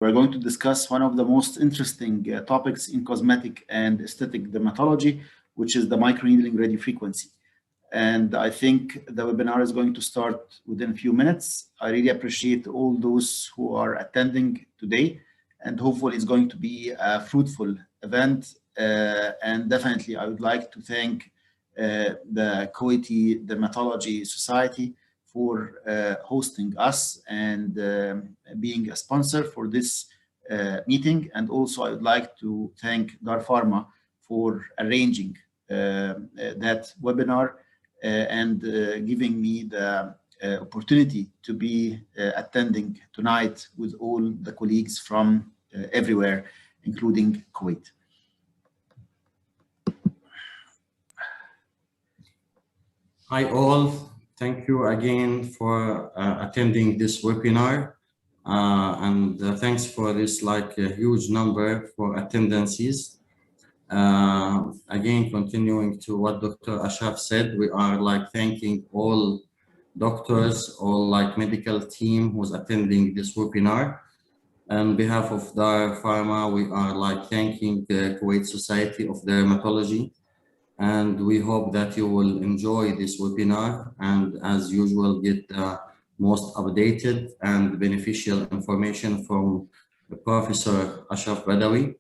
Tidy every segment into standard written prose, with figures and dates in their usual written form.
We're going to discuss one of the most interesting topics in cosmetic and aesthetic dermatology, which is the microneedling radiofrequency. And I think the webinar is going to start within a few minutes. I really appreciate all those who are attending today, and hopefully it's going to be a fruitful event. And definitely I would like to thank the Kuwaiti Dermatology Society for hosting us and being a sponsor for this meeting. And also I would like to thank Dar Pharma for arranging that webinar and giving me the opportunity to be attending tonight with all the colleagues from everywhere, including Kuwait. Hi all, thank you again for attending this webinar and thanks for this huge number for attendances. Again, continuing to what Dr. Ashraf said, we are thanking all doctors, all medical team who's attending this webinar. On behalf of Dar Pharma, we are thanking the Kuwait Society of Dermatology, and we hope that you will enjoy this webinar and as usual get the most updated and beneficial information from Professor Ashraf Badawi.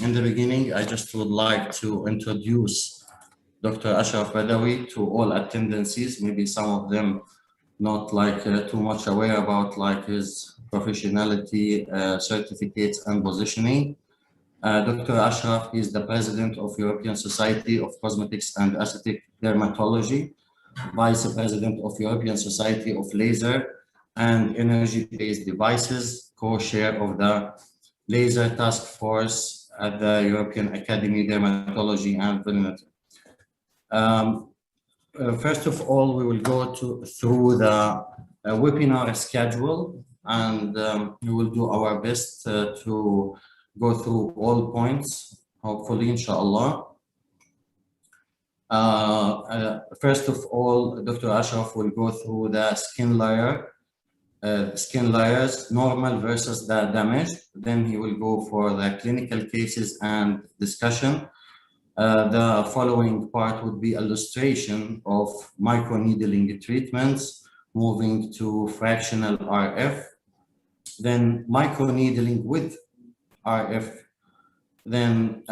In the beginning, I just would like to introduce Dr. Ashraf Badawi to all attendances. Maybe some of them not too much aware about his professionality, certificates and positioning. Dr. Ashraf is the president of European Society of Cosmetics and Aesthetic Dermatology, vice president of European Society of Laser and Energy-Based Devices, co-chair of the Laser Task Force at the European Academy Dermatology and Venezuela. First of all, we will go through the webinar schedule, and we will do our best to go through all points, hopefully, inshallah. First of all, Dr. Ashraf will go through the skin layers, normal versus the damaged. Then he will go for the clinical cases and discussion. The following part would be illustration of microneedling treatments, moving to fractional RF, then microneedling with RF, then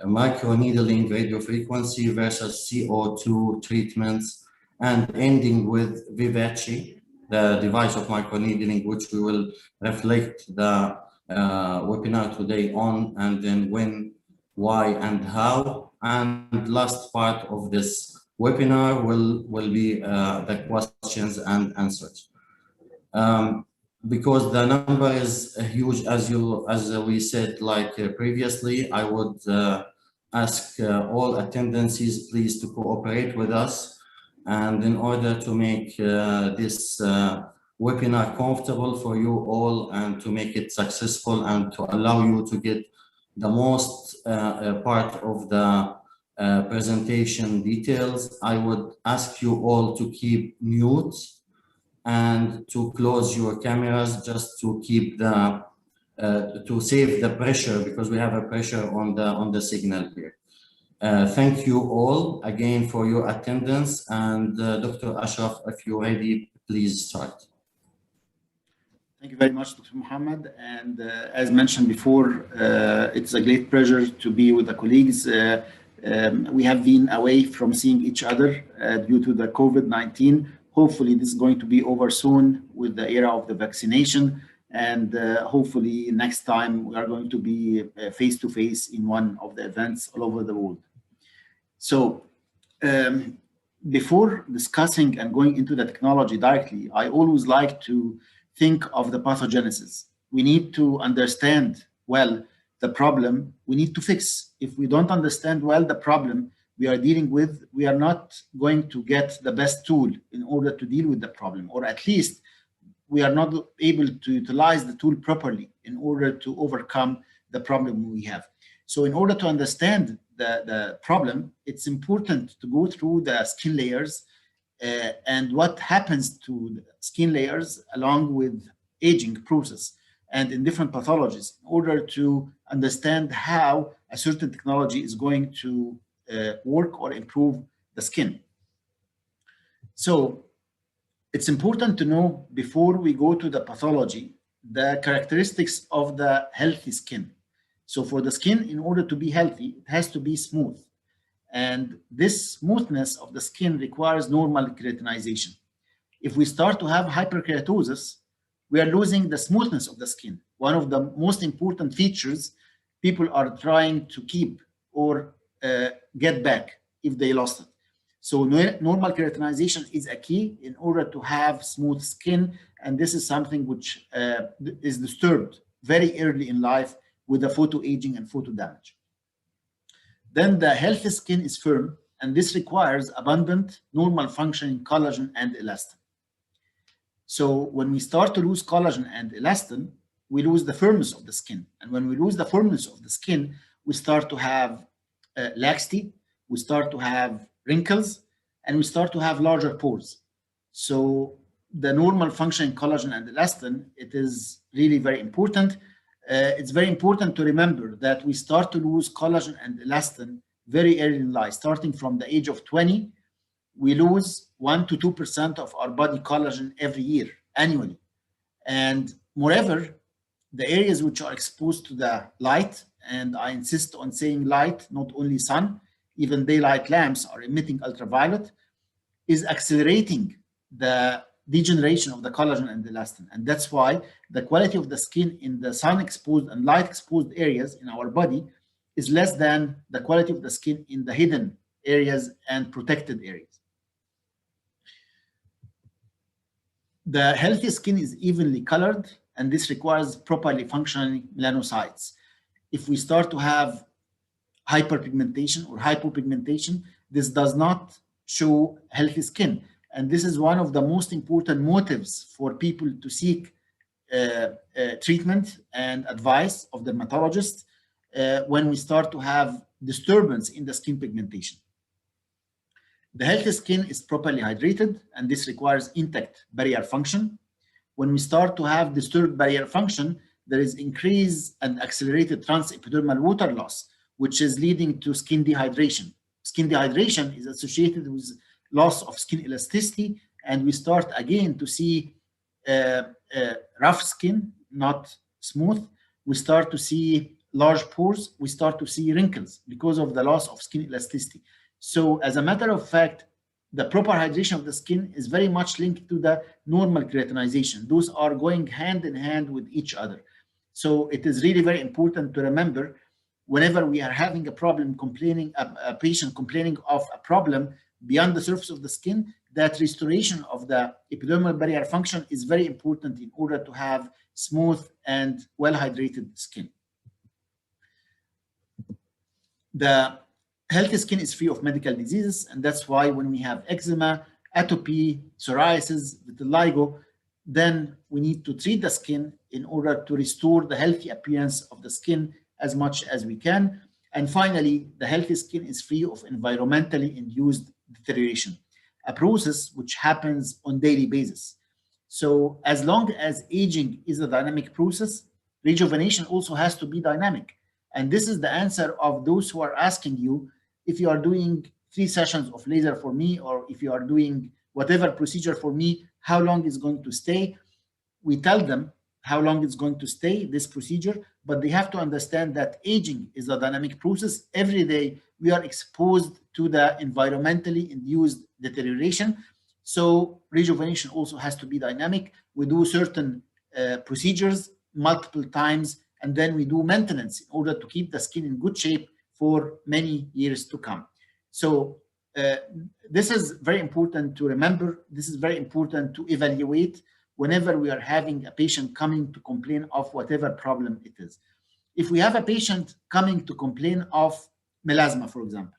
microneedling radiofrequency versus CO2 treatments, and ending with VIVACE, the device of microneedling, which we will reflect the webinar today on, and then when, why, and how. And last part of this webinar will be the questions and answers. Because the number is huge, as we said previously, I would ask all attendances please to cooperate with us, and in order to make this webinar comfortable for you all and to make it successful and to allow you to get the most part of the presentation details, I would ask you all to keep mute and to close your cameras, just to keep the to save the pressure, because we have a pressure on the signal here. Thank you all again for your attendance, and Dr. Ashraf, if you're ready, please start. Thank you very much, Dr. Muhammad. And as mentioned before, it's a great pleasure to be with the colleagues. We have been away from seeing each other due to the COVID-19. Hopefully this is going to be over soon with the era of the vaccination, and hopefully next time we are going to be face-to-face in one of the events all over the world. So before discussing and going into the technology directly, I always like to think of the pathogenesis. We need to understand well the problem we need to fix. If we don't understand well the problem we are dealing with, we are not going to get the best tool in order to deal with the problem, or at least we are not able to utilize the tool properly in order to overcome the problem we have. So in order to understand the problem, it's important to go through the skin layers and what happens to the skin layers along with aging process and in different pathologies in order to understand how a certain technology is going to work or improve the skin. So it's important to know before we go to the pathology, the characteristics of the healthy skin. So for the skin, in order to be healthy, it has to be smooth. And this smoothness of the skin requires normal keratinization. If we start to have hyperkeratosis, we are losing the smoothness of the skin. One of the most important features people are trying to keep or get back if they lost it. So normal keratinization is a key in order to have smooth skin. And this is something which is disturbed very early in life with the photoaging and photo damage. Then the healthy skin is firm, and this requires abundant, normal functioning collagen and elastin. So when we start to lose collagen and elastin, we lose the firmness of the skin. And when we lose the firmness of the skin, we start to have laxity, we start to have wrinkles, and we start to have larger pores. So the normal functioning collagen and elastin, it is really very important. It's very important to remember that we start to lose collagen and elastin very early in life. Starting from the age of 20, we lose 1 to 2% of our body collagen every year, annually. And moreover, the areas which are exposed to the light, and I insist on saying light, not only sun, even daylight lamps are emitting ultraviolet, is accelerating the degeneration of the collagen and elastin. And that's why the quality of the skin in the sun exposed and light exposed areas in our body is less than the quality of the skin in the hidden areas and protected areas. The healthy skin is evenly colored, and this requires properly functioning melanocytes. If we start to have hyperpigmentation or hypopigmentation, this does not show healthy skin. And this is one of the most important motives for people to seek treatment and advice of dermatologists when we start to have disturbance in the skin pigmentation. The healthy skin is properly hydrated, and this requires intact barrier function. When we start to have disturbed barrier function, there is increased and accelerated transepidermal water loss, which is leading to skin dehydration. Skin dehydration is associated with loss of skin elasticity, and we start again to see rough skin, not smooth. We start to see large pores. We start to see wrinkles because of the loss of skin elasticity. So as a matter of fact, the proper hydration of the skin is very much linked to the normal keratinization. Those are going hand in hand with each other. So it is really very important to remember whenever we are having a problem, a patient complaining of a problem beyond the surface of the skin, that restoration of the epidermal barrier function is very important in order to have smooth and well-hydrated skin. The healthy skin is free of medical diseases, and that's why when we have eczema, atopy, psoriasis, vitiligo, then we need to treat the skin in order to restore the healthy appearance of the skin as much as we can. And finally, the healthy skin is free of environmentally induced deterioration, a process which happens on daily basis. So as long as aging is a dynamic process, rejuvenation also has to be dynamic. And this is the answer of those who are asking you, if you are doing 3 sessions of laser for me, or if you are doing whatever procedure for me, how long is going to stay? We tell them how long it's going to stay, this procedure, but they have to understand that aging is a dynamic process. Every day we are exposed to the environmentally induced deterioration. So rejuvenation also has to be dynamic. We do certain procedures multiple times, and then we do maintenance in order to keep the skin in good shape for many years to come. So this is very important to remember. This is very important to evaluate whenever we are having a patient coming to complain of whatever problem it is. If we have a patient coming to complain of melasma, for example,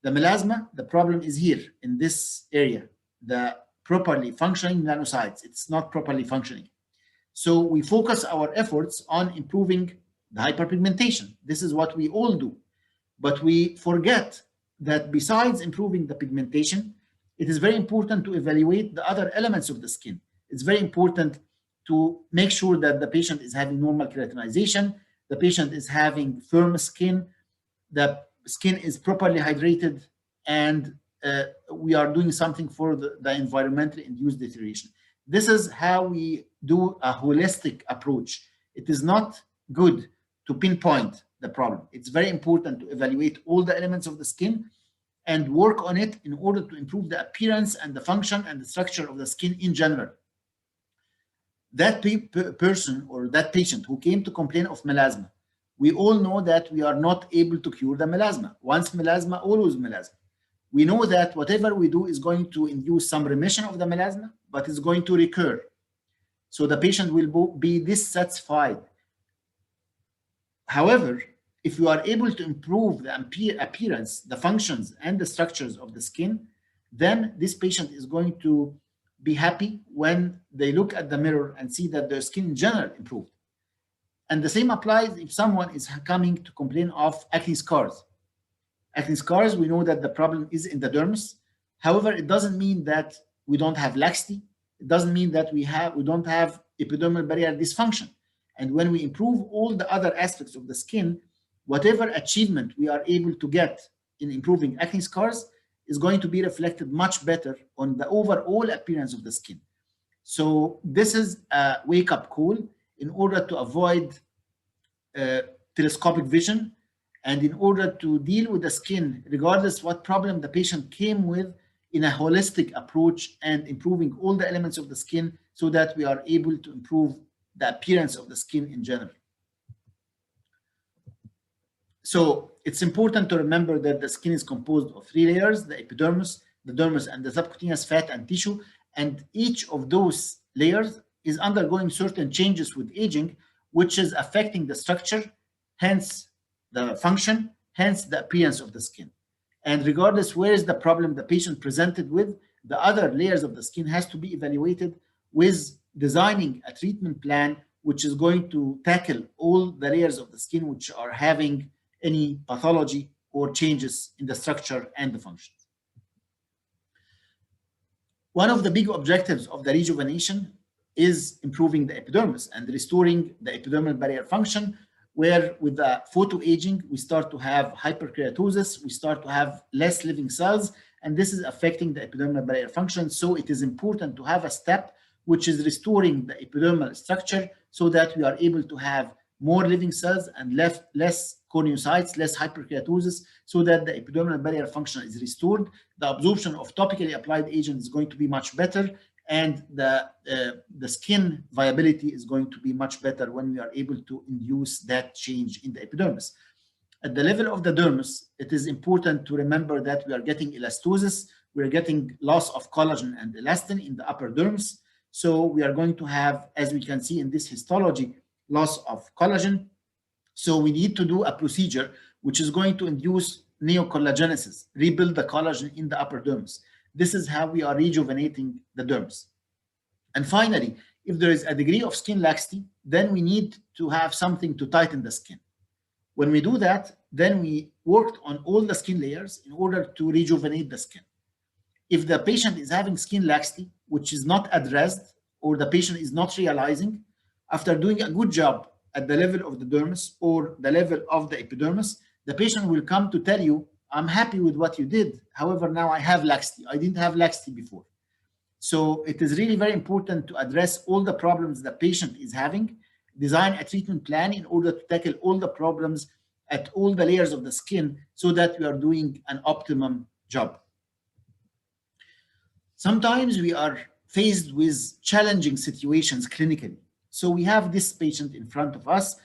the melasma, the problem is here in this area, the properly functioning melanocytes, it's not properly functioning. So we focus our efforts on improving the hyperpigmentation. This is what we all do. But we forget that besides improving the pigmentation, it is very important to evaluate the other elements of the skin. It's very important to make sure that the patient is having normal keratinization, the patient is having firm skin, the skin is properly hydrated, and we are doing something for the environmentally induced deterioration. This is how we do a holistic approach. It is not good to pinpoint the problem. It's very important to evaluate all the elements of the skin and work on it in order to improve the appearance and the function and the structure of the skin in general. That person or that patient who came to complain of melasma, we all know that we are not able to cure the melasma. Once melasma, always melasma. We know that whatever we do is going to induce some remission of the melasma, but it's going to recur. So the patient will be dissatisfied. However, if you are able to improve the appearance, the functions, and the structures of the skin, then this patient is going to be happy when they look at the mirror and see that their skin in general improved. And the same applies if someone is coming to complain of acne scars. Acne scars, we know that the problem is in the dermis. However, it doesn't mean that we don't have laxity. It doesn't mean that we don't have epidermal barrier dysfunction. And when we improve all the other aspects of the skin, whatever achievement we are able to get in improving acne scars is going to be reflected much better on the overall appearance of the skin. So this is a wake-up call in order to avoid telescopic vision and in order to deal with the skin, regardless what problem the patient came with, in a holistic approach and improving all the elements of the skin so that we are able to improve the appearance of the skin in general. So it's important to remember that the skin is composed of 3 layers: the epidermis, the dermis, and the subcutaneous fat and tissue. And each of those layers is undergoing certain changes with aging, which is affecting the structure, hence the function, hence the appearance of the skin. And regardless where is the problem the patient presented with, the other layers of the skin has to be evaluated with designing a treatment plan which is going to tackle all the layers of the skin which are having any pathology or changes in the structure and the functions. One of the big objectives of the rejuvenation is improving the epidermis and restoring the epidermal barrier function, where with the photoaging, we start to have hyperkeratosis, we start to have less living cells, and this is affecting the epidermal barrier function. So it is important to have a step which is restoring the epidermal structure so that we are able to have more living cells and less corneocytes, less hyperkeratosis, so that the epidermal barrier function is restored. The absorption of topically applied agent is going to be much better, and the skin viability is going to be much better when we are able to induce that change in the epidermis. At the level of the dermis, it is important to remember that we are getting elastosis, we are getting loss of collagen and elastin in the upper dermis. So we are going to have, as we can see in this histology, loss of collagen. So we need to do a procedure which is going to induce neocollagenesis, rebuild the collagen in the upper dermis. This is how we are rejuvenating the dermis. And finally, if there is a degree of skin laxity, then we need to have something to tighten the skin. When we do that, then we worked on all the skin layers in order to rejuvenate the skin. If the patient is having skin laxity, which is not addressed, or the patient is not realizing, after doing a good job at the level of the dermis or the level of the epidermis, the patient will come to tell you, I'm happy with what you did. However, now I have laxity. I didn't have laxity before. So it is really very important to address all the problems the patient is having, design a treatment plan in order to tackle all the problems at all the layers of the skin so that we are doing an optimum job. Sometimes we are faced with challenging situations clinically. So we have this patient in front of us,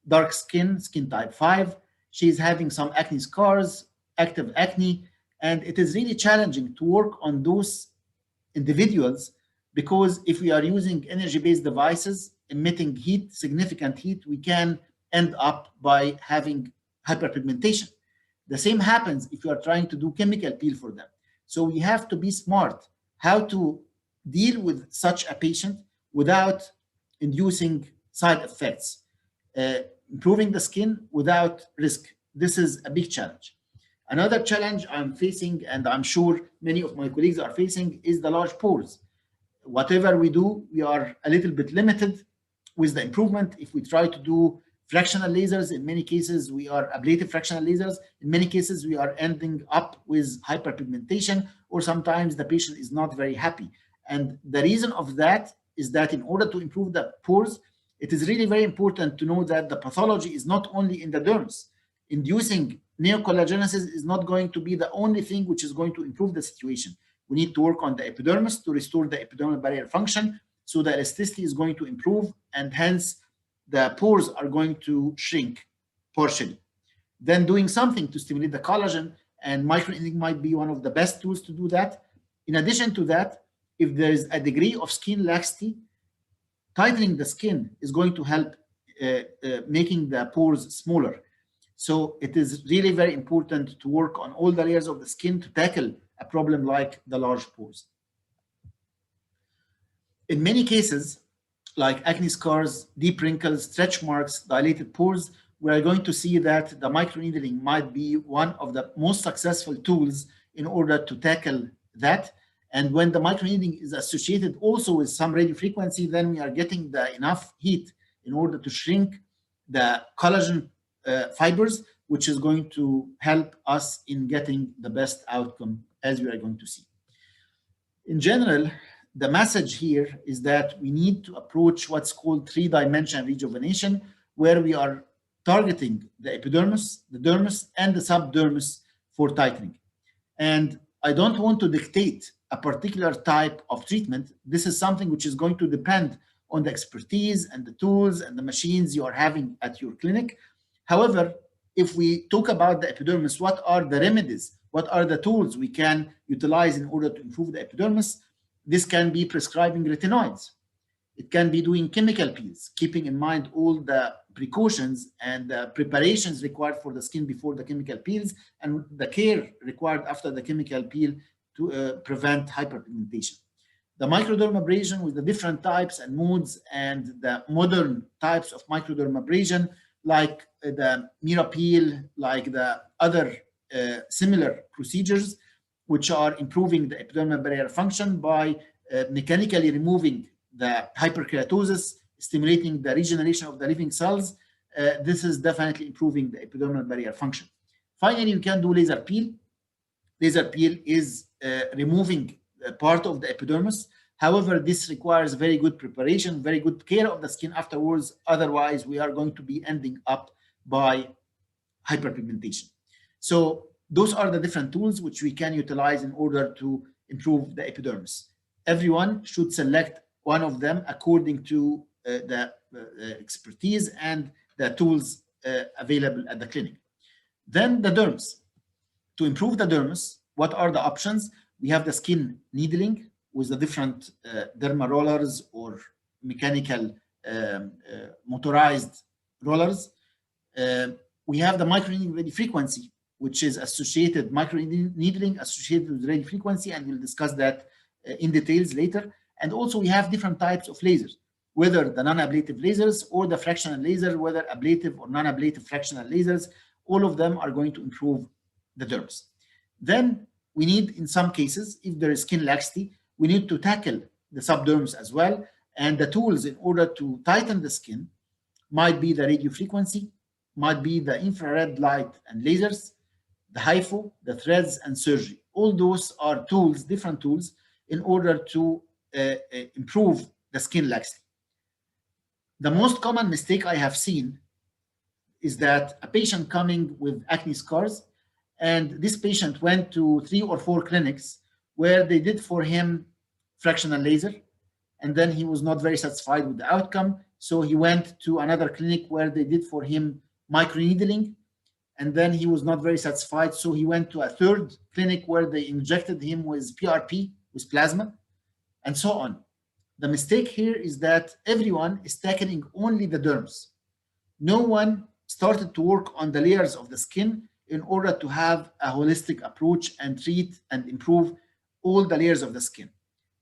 dark skin, skin type 5. She's having some acne scars, active acne, and it is really challenging to work on those individuals because if we are using energy-based devices emitting heat, significant heat, we can end up by having hyperpigmentation. The same happens if you are trying to do chemical peel for them. So we have to be smart how to deal with such a patient without inducing side effects, improving the skin without risk. This is a big challenge. Another challenge I'm facing, and I'm sure many of my colleagues are facing, is the large pores. whatever we do, we are a little bit limited with the improvement. If we try to do fractional lasers, in many cases we are ablative fractional lasers. In many cases we are ending up with hyperpigmentation, or sometimes the patient is not very happy. And the reason of that is that in order to improve the pores, it is really very important to know that the pathology is not only in the dermis. Inducing neocollagenesis is not going to be the only thing which is going to improve the situation. We need to work on the epidermis to restore the epidermal barrier function, so the elasticity is going to improve, and hence the pores are going to shrink partially. Then doing something to stimulate the collagen, and microneedling might be one of the best tools to do that. In addition to that, if there is a degree of skin laxity, tightening the skin is going to help making the pores smaller. So it is really very important to work on all the layers of the skin to tackle a problem like the large pores. In many cases, like acne scars, deep wrinkles, stretch marks, dilated pores, we are going to see that the microneedling might be one of the most successful tools in order to tackle that. And when the microneedling is associated also with some radiofrequency, then we are getting the enough heat in order to shrink the collagen fibers, which is going to help us in getting the best outcome, as we are going to see. In general, the message here is that we need to approach what's called three-dimensional rejuvenation, where we are targeting the epidermis, the dermis, and the subdermis for tightening. And I don't want to dictate a particular type of treatment. This is something which is going to depend on the expertise and the tools and the machines you are having at your clinic. However, if we talk about the epidermis, what are the remedies? What are the tools we can utilize in order to improve the epidermis? This can be prescribing retinoids. It can be doing chemical peels, keeping in mind all the precautions and the preparations required for the skin before the chemical peels, and the care required after the chemical peel to prevent hyperpigmentation. The microdermabrasion with the different types and modes, and the modern types of microdermabrasion, like the mira peel, like the other similar procedures, which are improving the epidermal barrier function by mechanically removing the hyperkeratosis, stimulating the regeneration of the living cells. This is definitely improving the epidermal barrier function. Finally, you can do laser peel. Laser peel is removing part of the epidermis. However, this requires very good preparation, very good care of the skin afterwards. Otherwise, we are going to be ending up by hyperpigmentation. So those are the different tools which we can utilize in order to improve the epidermis. Everyone should select one of them according to the expertise and the tools available at the clinic. Then the dermis. To improve the dermis, what are the options? We have the skin needling with the different derma rollers or mechanical motorized rollers. We have the microneedling radiofrequency, which is associated, microneedling associated with radiofrequency, and we'll discuss that in details later. And also we have different types of lasers, whether the non-ablative lasers or the fractional laser, whether ablative or non-ablative fractional lasers, all of them are going to improve the dermis. Then we need, in some cases, if there is skin laxity, we need to tackle the subdermis as well. And the tools in order to tighten the skin might be the radiofrequency, might be the infrared light and lasers, the HIFO, the threads, and surgery. All those are tools, different tools, in order to improve the skin laxity. The most common mistake I have seen is that a patient coming with acne scars, and this patient went to 3 or 4 clinics where they did for him fractional laser, and then he was not very satisfied with the outcome. So he went to another clinic where they did for him microneedling, and then he was not very satisfied. So he went to a 3rd clinic where they injected him with PRP, with plasma, and so on. The mistake here is that everyone is tackling only the derms. No one started to work on the layers of the skin in order to have a holistic approach and treat and improve all the layers of the skin.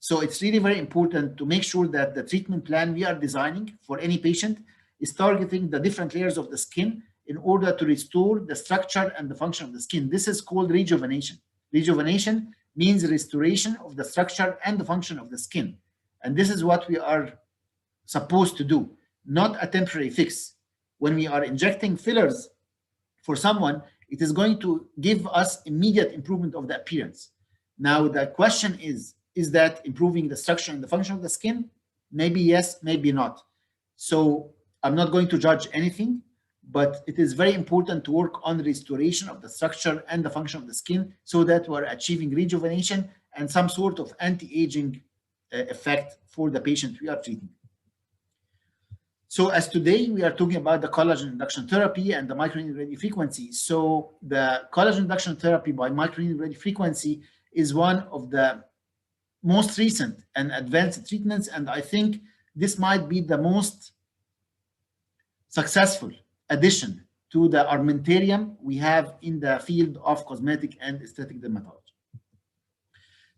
So it's really very important to make sure that the treatment plan we are designing for any patient is targeting the different layers of the skin in order to restore the structure and the function of the skin. This is called rejuvenation. Rejuvenation means restoration of the structure and the function of the skin. And this is what we are supposed to do, not a temporary fix. When we are injecting fillers for someone, it is going to give us immediate improvement of the appearance. Now, the question is that improving the structure and the function of the skin? Maybe yes, maybe not. So I'm not going to judge anything, but it is very important to work on the restoration of the structure and the function of the skin so that we're achieving rejuvenation and some sort of anti-aging effect for the patient we are treating. So as today we are talking about the collagen induction therapy and the microneedling radiofrequency. So the collagen induction therapy by microneedling radiofrequency is one of the most recent and advanced treatments, and I think this might be the most successful addition to the armamentarium we have in the field of cosmetic and aesthetic dermatology.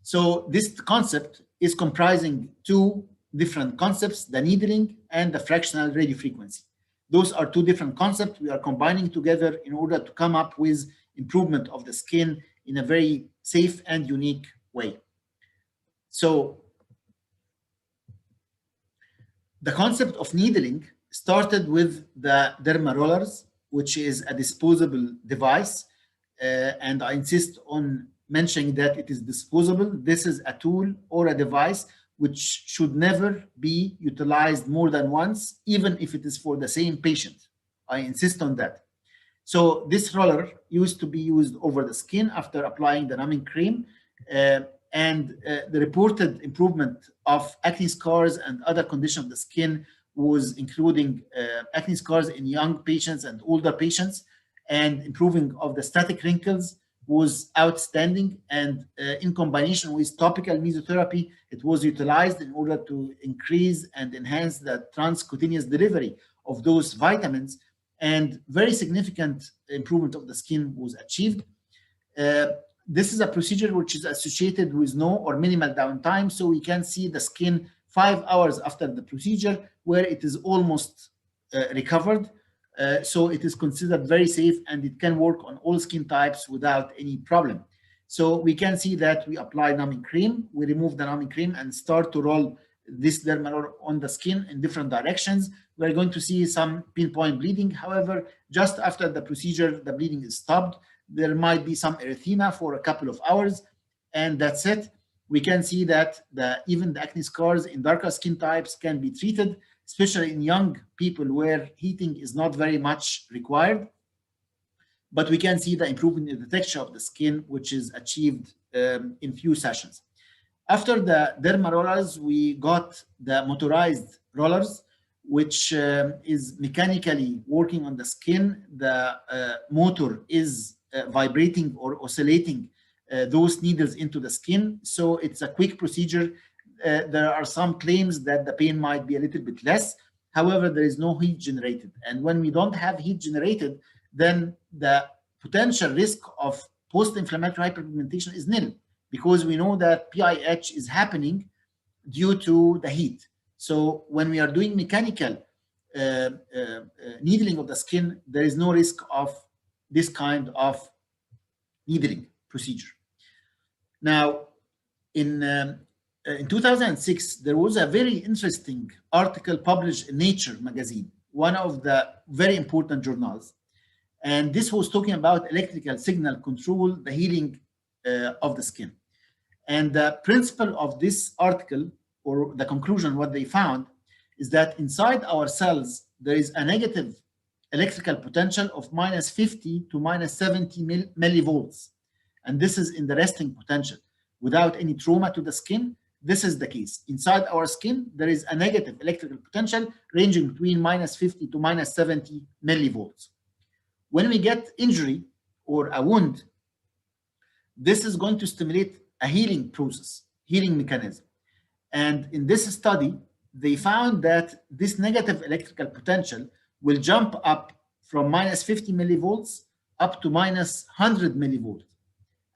So this concept is comprising two different concepts, the needling and the fractional radiofrequency. Those are two different concepts we are combining together in order to come up with improvement of the skin in a very safe and unique way. So the concept of needling started with the derma rollers, which is a disposable device. And I insist on mentioning that it is disposable. This is a tool or a device which should never be utilized more than once, even if it is for the same patient. I insist on that. So this roller used to be used over the skin after applying the numbing cream, and the reported improvement of acne scars and other conditions of the skin was including acne scars in young patients and older patients, and improving of the static wrinkles was outstanding. And in combination with topical mesotherapy, it was utilized in order to increase and enhance the transcutaneous delivery of those vitamins, and very significant improvement of the skin was achieved. This is a procedure which is associated with no or minimal downtime, so we can see the skin 5 hours after the procedure where it is almost recovered. So it is considered very safe, and it can work on all skin types without any problem. So we can see that we apply numbing cream, we remove the numbing cream and start to roll this derma roller on the skin in different directions. We're going to see some pinpoint bleeding. However, just after the procedure, the bleeding is stopped. There might be some erythema for a couple of hours, and that's it. We can see that even the acne scars in darker skin types can be treated, especially in young people where heating is not very much required. But we can see the improvement in the texture of the skin, which is achieved in few sessions. After the derma rollers, we got the motorized rollers, which is mechanically working on the skin. The motor is vibrating or oscillating those needles into the skin. So it's a quick procedure. There are some claims that the pain might be a little bit less. However, there is no heat generated. And when we don't have heat generated, then the potential risk of post-inflammatory hyperpigmentation is nil, because we know that PIH is happening due to the heat. So when we are doing mechanical needling of the skin, there is no risk of this kind of needling procedure. Now, in 2006, there was a very interesting article published in Nature magazine, one of the very important journals. And this was talking about electrical signal control, the healing of the skin. And the principle of this article, or the conclusion, what they found, is that inside our cells, there is a negative electrical potential of minus 50 to minus 70 millivolts. And this is in the resting potential. Without any trauma to the skin, this is the case. Inside our skin, there is a negative electrical potential ranging between minus 50 to minus 70 millivolts. When we get injury or a wound, this is going to stimulate a healing process, healing mechanism. And in this study, they found that this negative electrical potential will jump up from minus 50 millivolts up to minus 100 millivolts.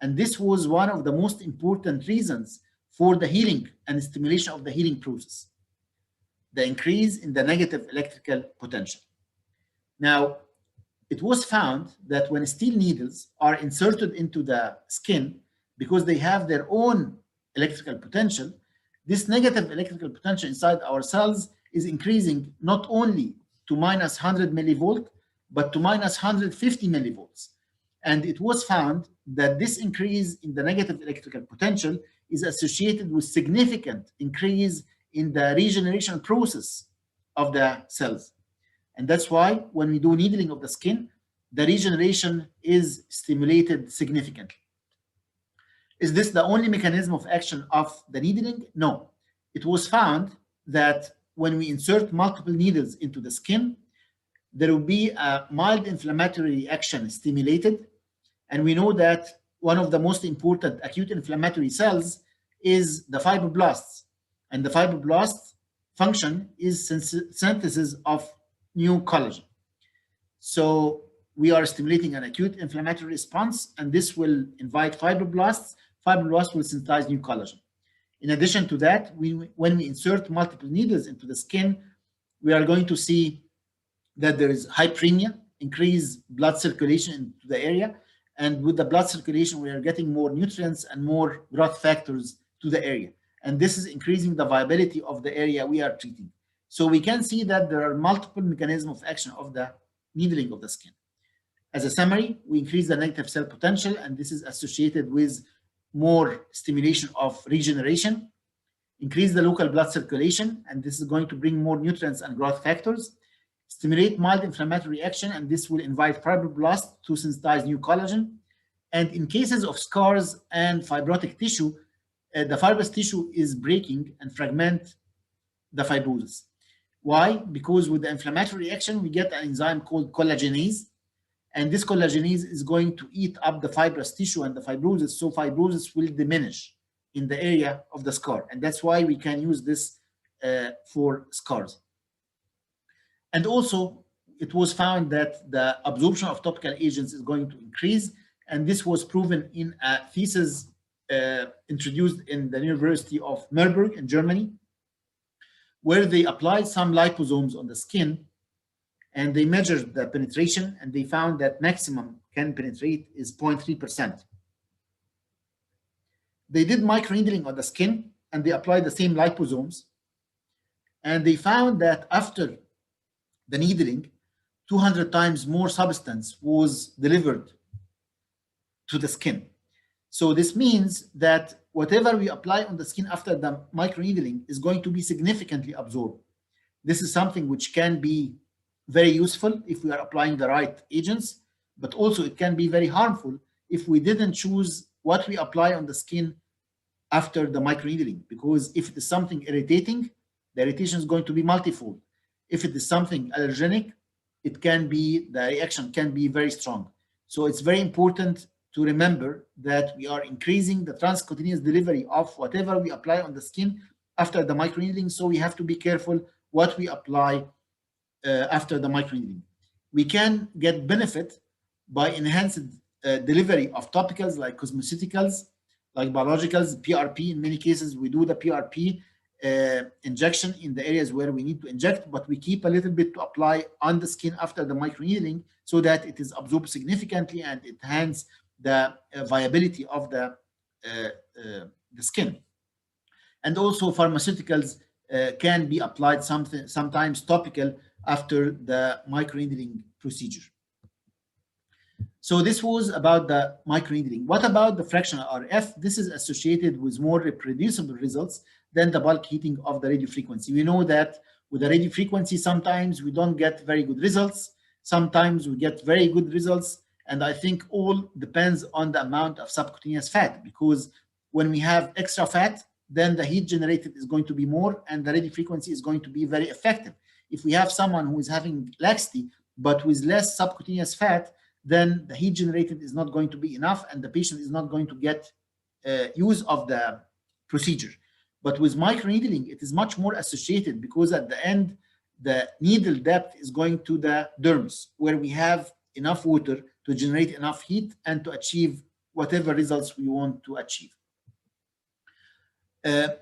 And this was one of the most important reasons for the healing and stimulation of the healing process, the increase in the negative electrical potential. Now, it was found that when steel needles are inserted into the skin, because they have their own electrical potential, this negative electrical potential inside our cells is increasing not only to minus 100 millivolt, but to minus 150 millivolts. And it was found that this increase in the negative electrical potential is associated with significant increase in the regeneration process of the cells. And that's why when we do needling of the skin, the regeneration is stimulated significantly. Is this the only mechanism of action of the needling? No. It was found that when we insert multiple needles into the skin, there will be a mild inflammatory reaction stimulated. And we know that one of the most important acute inflammatory cells is the fibroblasts. And the fibroblast function is synthesis of new collagen. So we are stimulating an acute inflammatory response, and this will invite fibroblasts. Fibroblasts will synthesize new collagen. In addition to that, when we insert multiple needles into the skin, we are going to see that there is hyperemia, increased blood circulation into the area. And with the blood circulation, we are getting more nutrients and more growth factors to the area. And this is increasing the viability of the area we are treating. So we can see that there are multiple mechanisms of action of the needling of the skin. As a summary, we increase the negative cell potential, and this is associated with more stimulation of regeneration, increase the local blood circulation, and this is going to bring more nutrients and growth factors, stimulate mild inflammatory action, and this will invite fibroblasts to synthesize new collagen. And in cases of scars and fibrotic tissue, the fibrous tissue is breaking and fragment the fibrosis. Why? Because with the inflammatory reaction, we get an enzyme called collagenase, and this collagenase is going to eat up the fibrous tissue and the fibrosis, so fibrosis will diminish in the area of the scar. And that's why we can use this for scars. And also, it was found that the absorption of topical agents is going to increase, and this was proven in a thesis introduced in the University of Marburg in Germany, where they applied some liposomes on the skin, and they measured the penetration, and they found that maximum can penetrate is 0.3%. They did microneedling on the skin, and they applied the same liposomes, and they found that after the needling, 200 times more substance was delivered to the skin. So this means that whatever we apply on the skin after the microneedling is going to be significantly absorbed. This is something which can be very useful if we are applying the right agents, but also it can be very harmful if we didn't choose what we apply on the skin after the microneedling, because if it is something irritating, the irritation is going to be multifold. If it is something allergenic, the reaction can be very strong. So it's very important to remember that we are increasing the transcutaneous delivery of whatever we apply on the skin after the microneedling. So we have to be careful what we apply after the microneedling. We can get benefit by enhanced delivery of topicals like cosmeceuticals, like biologicals, PRP. In many cases, we do the PRP injection in the areas where we need to inject, but we keep a little bit to apply on the skin after the microneedling so that it is absorbed significantly and it enhances the viability of the skin. And also pharmaceuticals can be applied sometimes topical after the microneedling procedure. So this was about the microneedling. What about the fractional RF? This is associated with more reproducible results than the bulk heating of the radiofrequency. We know that with the radiofrequency, sometimes we don't get very good results. Sometimes we get very good results. And I think all depends on the amount of subcutaneous fat, because when we have extra fat, then the heat generated is going to be more and the radiofrequency is going to be very effective. If we have someone who is having laxity, but with less subcutaneous fat, then the heat generated is not going to be enough and the patient is not going to get use of the procedure. But with microneedling, it is much more associated, because at the end, the needle depth is going to the dermis, where we have enough water to generate enough heat and to achieve whatever results we want to achieve.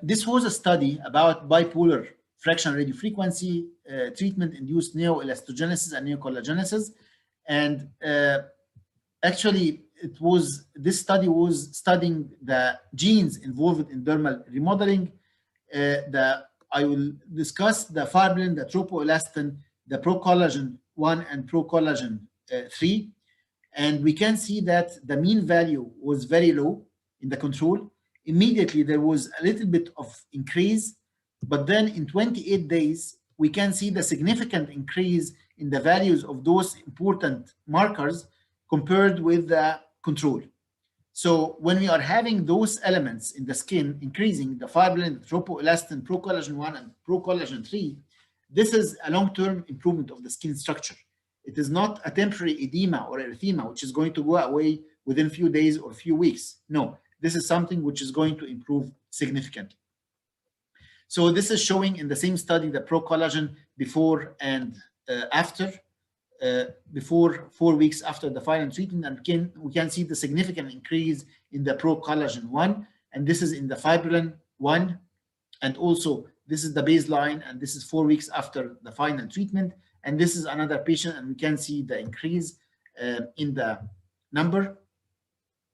This was a study about bipolar fractional radiofrequency treatment-induced neoelastogenesis and neocollagenesis. And actually, this study was studying the genes involved in dermal remodeling I will discuss the fibrillin, the tropoelastin, the procollagen 1 and procollagen 3. And we can see that the mean value was very low in the control. Immediately, there was a little bit of increase, but then in 28 days, we can see the significant increase in the values of those important markers compared with the control. So when we are having those elements in the skin increasing, the fibrillin, the tropoelastin, procollagen 1 and procollagen 3, this is a long-term improvement of the skin structure. It is not a temporary edema or erythema, which is going to go away within a few days or a few weeks. No, this is something which is going to improve significantly. So this is showing in the same study the procollagen before and after. Before 4 weeks after the final treatment, and we can see the significant increase in the procollagen 1, and this is in the fibrillin 1, and also this is the baseline, and this is 4 weeks after the final treatment, and this is another patient, and we can see the increase in the number,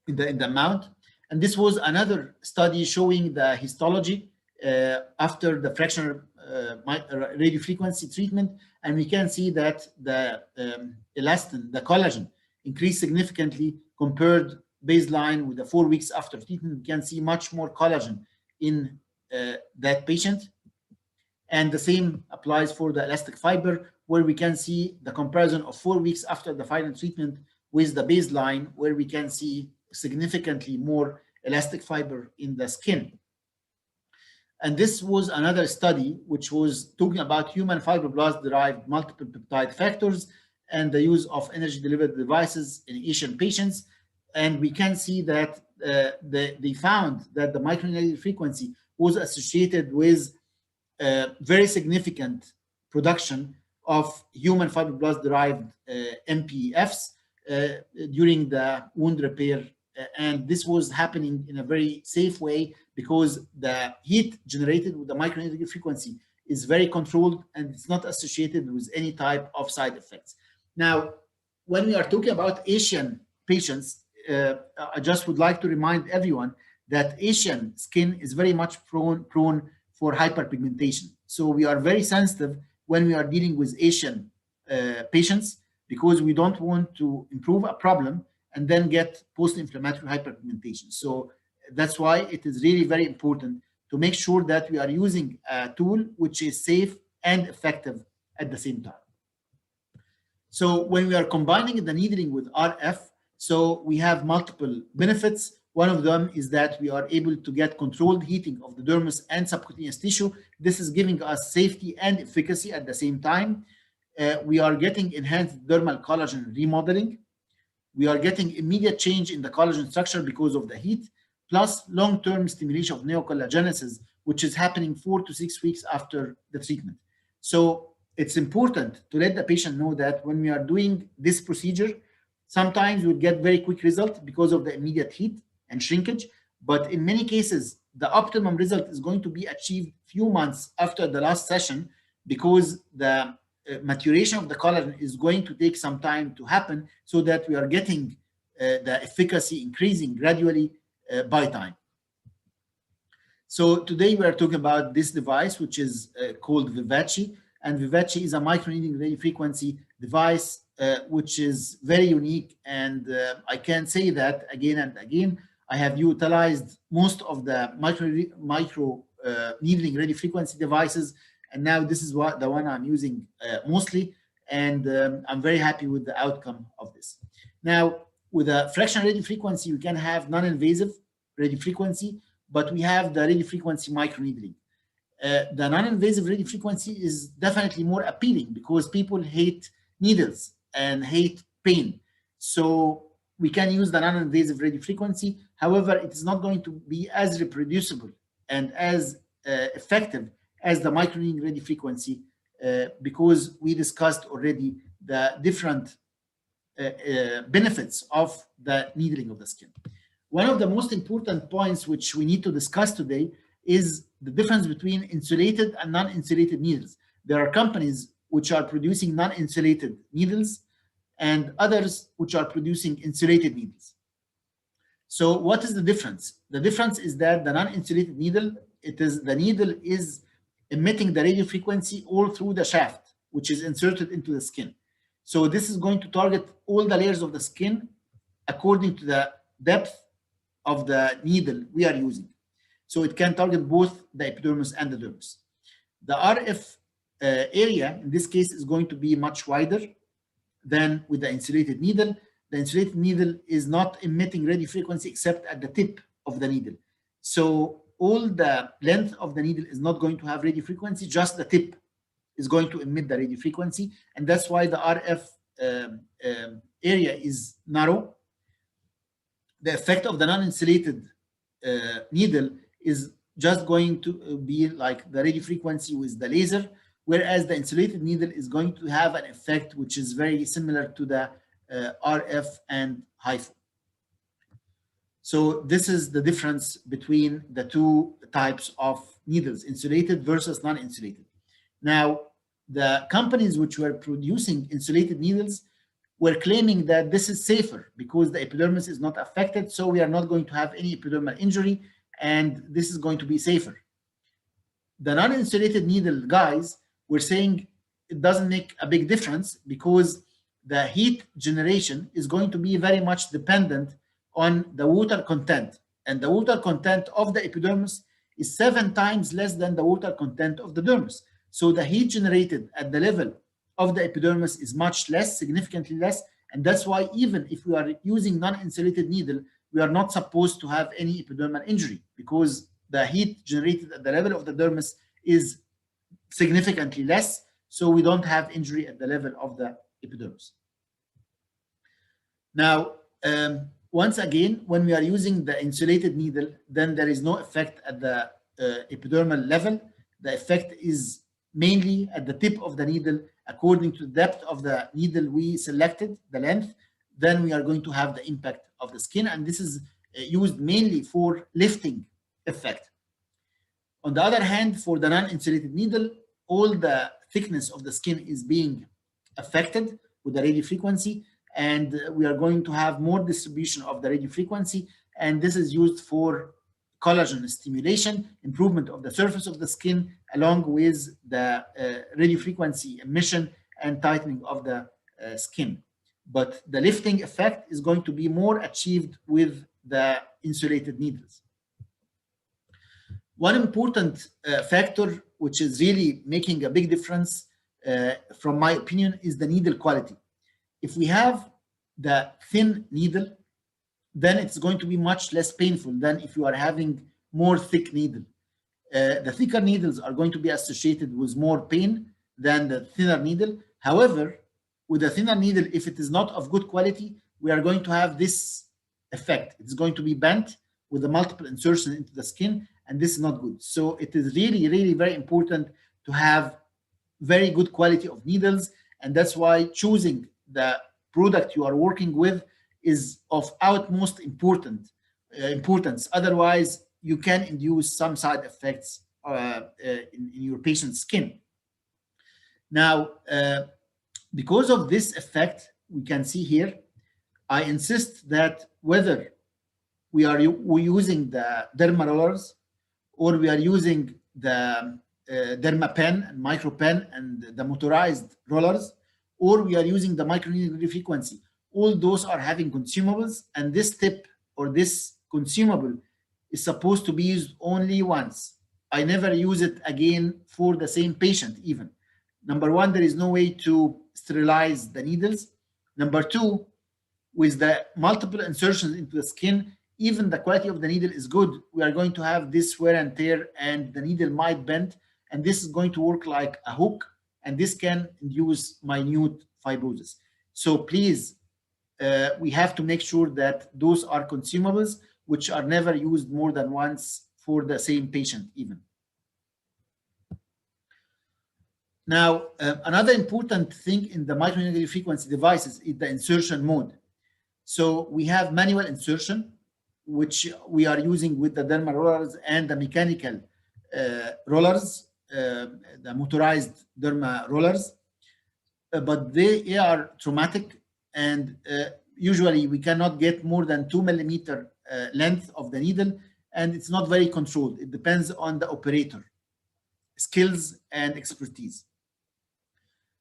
in the amount. And this was another study showing the histology after the fractional radiofrequency treatment, and we can see that the elastin, the collagen, increased significantly compared baseline with the 4 weeks after treatment. We can see much more collagen in that patient, and the same applies for the elastic fiber, where we can see the comparison of 4 weeks after the final treatment with the baseline, where we can see significantly more elastic fiber in the skin. And this was another study which was talking about human fibroblast-derived multiple peptide factors and the use of energy-delivered devices in Asian patients. And we can see that they found that the microneedling frequency was associated with very significant production of human fibroblast-derived MPFs during the wound repair. And this was happening in a very safe way because the heat generated with the microneedling frequency is very controlled and it's not associated with any type of side effects. Now, when we are talking about Asian patients, I just would like to remind everyone that Asian skin is very much prone for hyperpigmentation. So we are very sensitive when we are dealing with Asian patients because we don't want to improve a problem and then get post-inflammatory hyperpigmentation. So that's why it is really very important to make sure that we are using a tool which is safe and effective at the same time. So when we are combining the needling with RF, so we have multiple benefits. One of them is that we are able to get controlled heating of the dermis and subcutaneous tissue. This is giving us safety and efficacy at the same time. We are getting enhanced dermal collagen remodeling. We are getting immediate change in the collagen structure because of the heat, plus long-term stimulation of neocollagenesis, which is happening 4 to 6 weeks after the treatment. So it's important to let the patient know that when we are doing this procedure, sometimes we get very quick result because of the immediate heat and shrinkage, but in many cases, the optimum result is going to be achieved few months after the last session because the maturation of the collagen is going to take some time to happen so that we are getting the efficacy increasing gradually by time. So today we are talking about this device, which is called VIVACE, and VIVACE is a microneedling radiofrequency device, which is very unique. And I can say that again and again, I have utilized most of the micro needling radiofrequency devices, and now this is the one I'm using mostly, and I'm very happy with the outcome of this. Now, with a fractional radiofrequency, we can have non-invasive radiofrequency, but we have the radiofrequency microneedling. The non-invasive radiofrequency is definitely more appealing because people hate needles and hate pain. So we can use the non-invasive radiofrequency. However, it is not going to be as reproducible and as effective as the microneedling radiofrequency because we discussed already the different benefits of the needling of the skin. One of the most important points which we need to discuss today is the difference between insulated and non-insulated needles. There are companies which are producing non-insulated needles and others which are producing insulated needles. So what is the difference? The difference is that the non-insulated needle the needle is emitting the radio frequency all through the shaft, which is inserted into the skin. So this is going to target all the layers of the skin according to the depth of the needle we are using. So it can target both the epidermis and the dermis. The RF area in this case is going to be much wider than with the insulated needle. The insulated needle is not emitting radio frequency except at the tip of the needle. So all the length of the needle is not going to have radio frequency, just the tip is going to emit the radio frequency. And that's why the RF area is narrow. The effect of the non-insulated needle is just going to be like the radio frequency with the laser, whereas the insulated needle is going to have an effect which is very similar to the RF and HIFU. So this is the difference between the two types of needles, insulated versus non-insulated. Now, the companies which were producing insulated needles were claiming that this is safer because the epidermis is not affected, so we are not going to have any epidermal injury, and this is going to be safer. The non-insulated needle guys were saying it doesn't make a big difference because the heat generation is going to be very much dependent on the water content, and the water content of the epidermis is 7 times less than the water content of the dermis. So the heat generated at the level of the epidermis is much less, significantly less, and that's why even if we are using non-insulated needle, we are not supposed to have any epidermal injury because the heat generated at the level of the dermis is significantly less, so we don't have injury at the level of the epidermis. Now, once again, when we are using the insulated needle, then there is no effect at the epidermal level. The effect is mainly at the tip of the needle. According to the depth of the needle we selected, the length, then we are going to have the impact of the skin, and this is used mainly for lifting effect. On the other hand, for the non-insulated needle, all the thickness of the skin is being affected with the radio frequency, and we are going to have more distribution of the radio frequency, and this is used for collagen stimulation, improvement of the surface of the skin, along with the radio frequency emission and tightening of the skin. But the lifting effect is going to be more achieved with the insulated needles. One important factor which is really making a big difference, from my opinion, is the needle quality. If we have the thin needle, then it's going to be much less painful than if you are having more thick needle. The thicker needles are going to be associated with more pain than the thinner needle. However, with the thinner needle, if it is not of good quality, we are going to have this effect. It's going to be bent with the multiple insertion into the skin, and this is not good. So it is really, really very important to have very good quality of needles, and that's why choosing the product you are working with is of utmost importance. Otherwise, you can induce some side effects in your patient's skin. Now, because of this effect, we can see here, I insist that whether we're using the derma rollers or we are using the derma pen and micro pen and the motorized rollers, or we are using the microneedling radiofrequency, all those are having consumables, and this tip or this consumable is supposed to be used only once. I never use it again for the same patient even. Number one, there is no way to sterilize the needles. Number two, with the multiple insertions into the skin, even the quality of the needle is good, we are going to have this wear and tear, and the needle might bend, and this is going to work like a hook, and this can induce minute fibrosis. So please, we have to make sure that those are consumables which are never used more than once for the same patient even. Now, another important thing in the microneedling radiofrequency devices is the insertion mode. So we have manual insertion, which we are using with the derma rollers and the mechanical rollers, the motorized derma rollers, but they are traumatic, and usually we cannot get more than 2 millimeter length of the needle, and it's not very controlled. It depends on the operator, skills and expertise.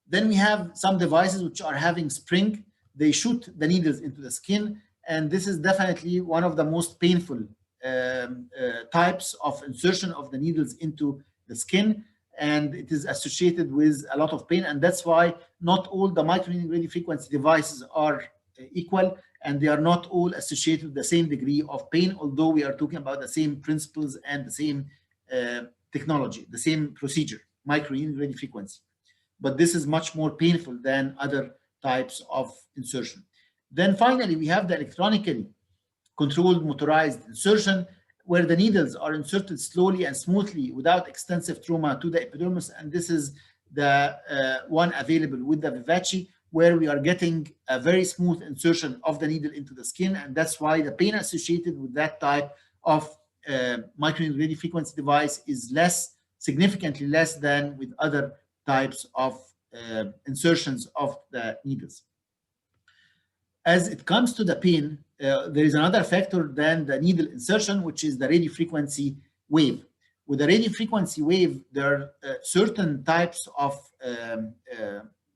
Then we have some devices which are having spring. They shoot the needles into the skin, and this is definitely one of the most painful types of insertion of the needles into the skin, and it is associated with a lot of pain, and that's why not all the microneedling radiofrequency devices are equal, and they are not all associated with the same degree of pain, although we are talking about the same principles and the same technology, the same procedure, microneedling radiofrequency. But this is much more painful than other types of insertion. Then finally, we have the electronically controlled motorized insertion, where the needles are inserted slowly and smoothly without extensive trauma to the epidermis. And this is the one available with the VIVACE, where we are getting a very smooth insertion of the needle into the skin. And that's why the pain associated with that type of microneedling radiofrequency device is significantly less than with other types of insertions of the needles. As it comes to the pain, there is another factor than the needle insertion, which is the radiofrequency wave. With the radiofrequency wave, there are certain types of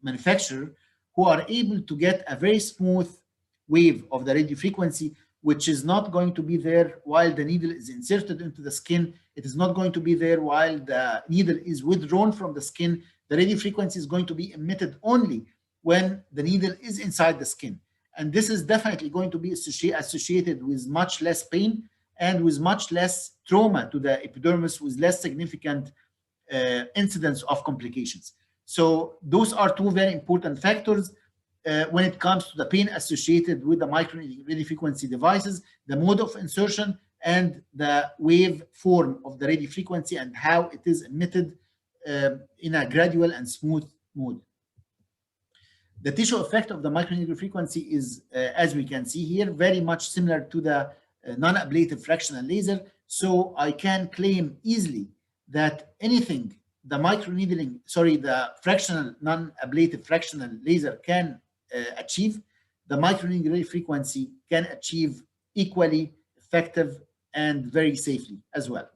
manufacturer who are able to get a very smooth wave of the radiofrequency, which is not going to be there while the needle is inserted into the skin. It is not going to be there while the needle is withdrawn from the skin. The radiofrequency is going to be emitted only when the needle is inside the skin. And this is definitely going to be associated with much less pain and with much less trauma to the epidermis, with less significant incidence of complications. So those are two very important factors when it comes to the pain associated with the microneedling radiofrequency devices: the mode of insertion and the wave form of the radiofrequency and how it is emitted in a gradual and smooth mode. The tissue effect of the microneedling frequency is, as we can see here, very much similar to the non-ablative fractional laser. So I can claim easily that anything the fractional non-ablative fractional laser can achieve, the microneedling radiofrequency can achieve equally effective and very safely as well.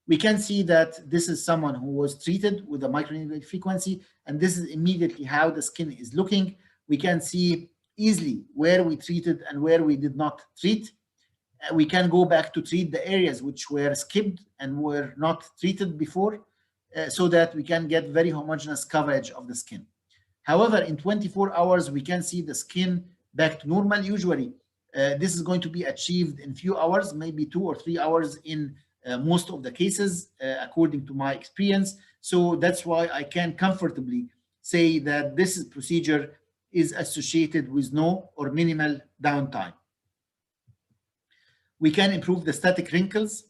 We can see that this is someone who was treated with a microneedling radiofrequency, and this is immediately how the skin is looking. We can see easily where we treated and where we did not treat. We can go back to treat the areas which were skipped and were not treated before, so that we can get very homogeneous coverage of the skin. However, in 24 hours, we can see the skin back to normal. Usually, this is going to be achieved in few hours, maybe 2 or 3 hours in most of the cases, according to my experience. So that's why I can comfortably say that this procedure is associated with no or minimal downtime. We can improve the static wrinkles.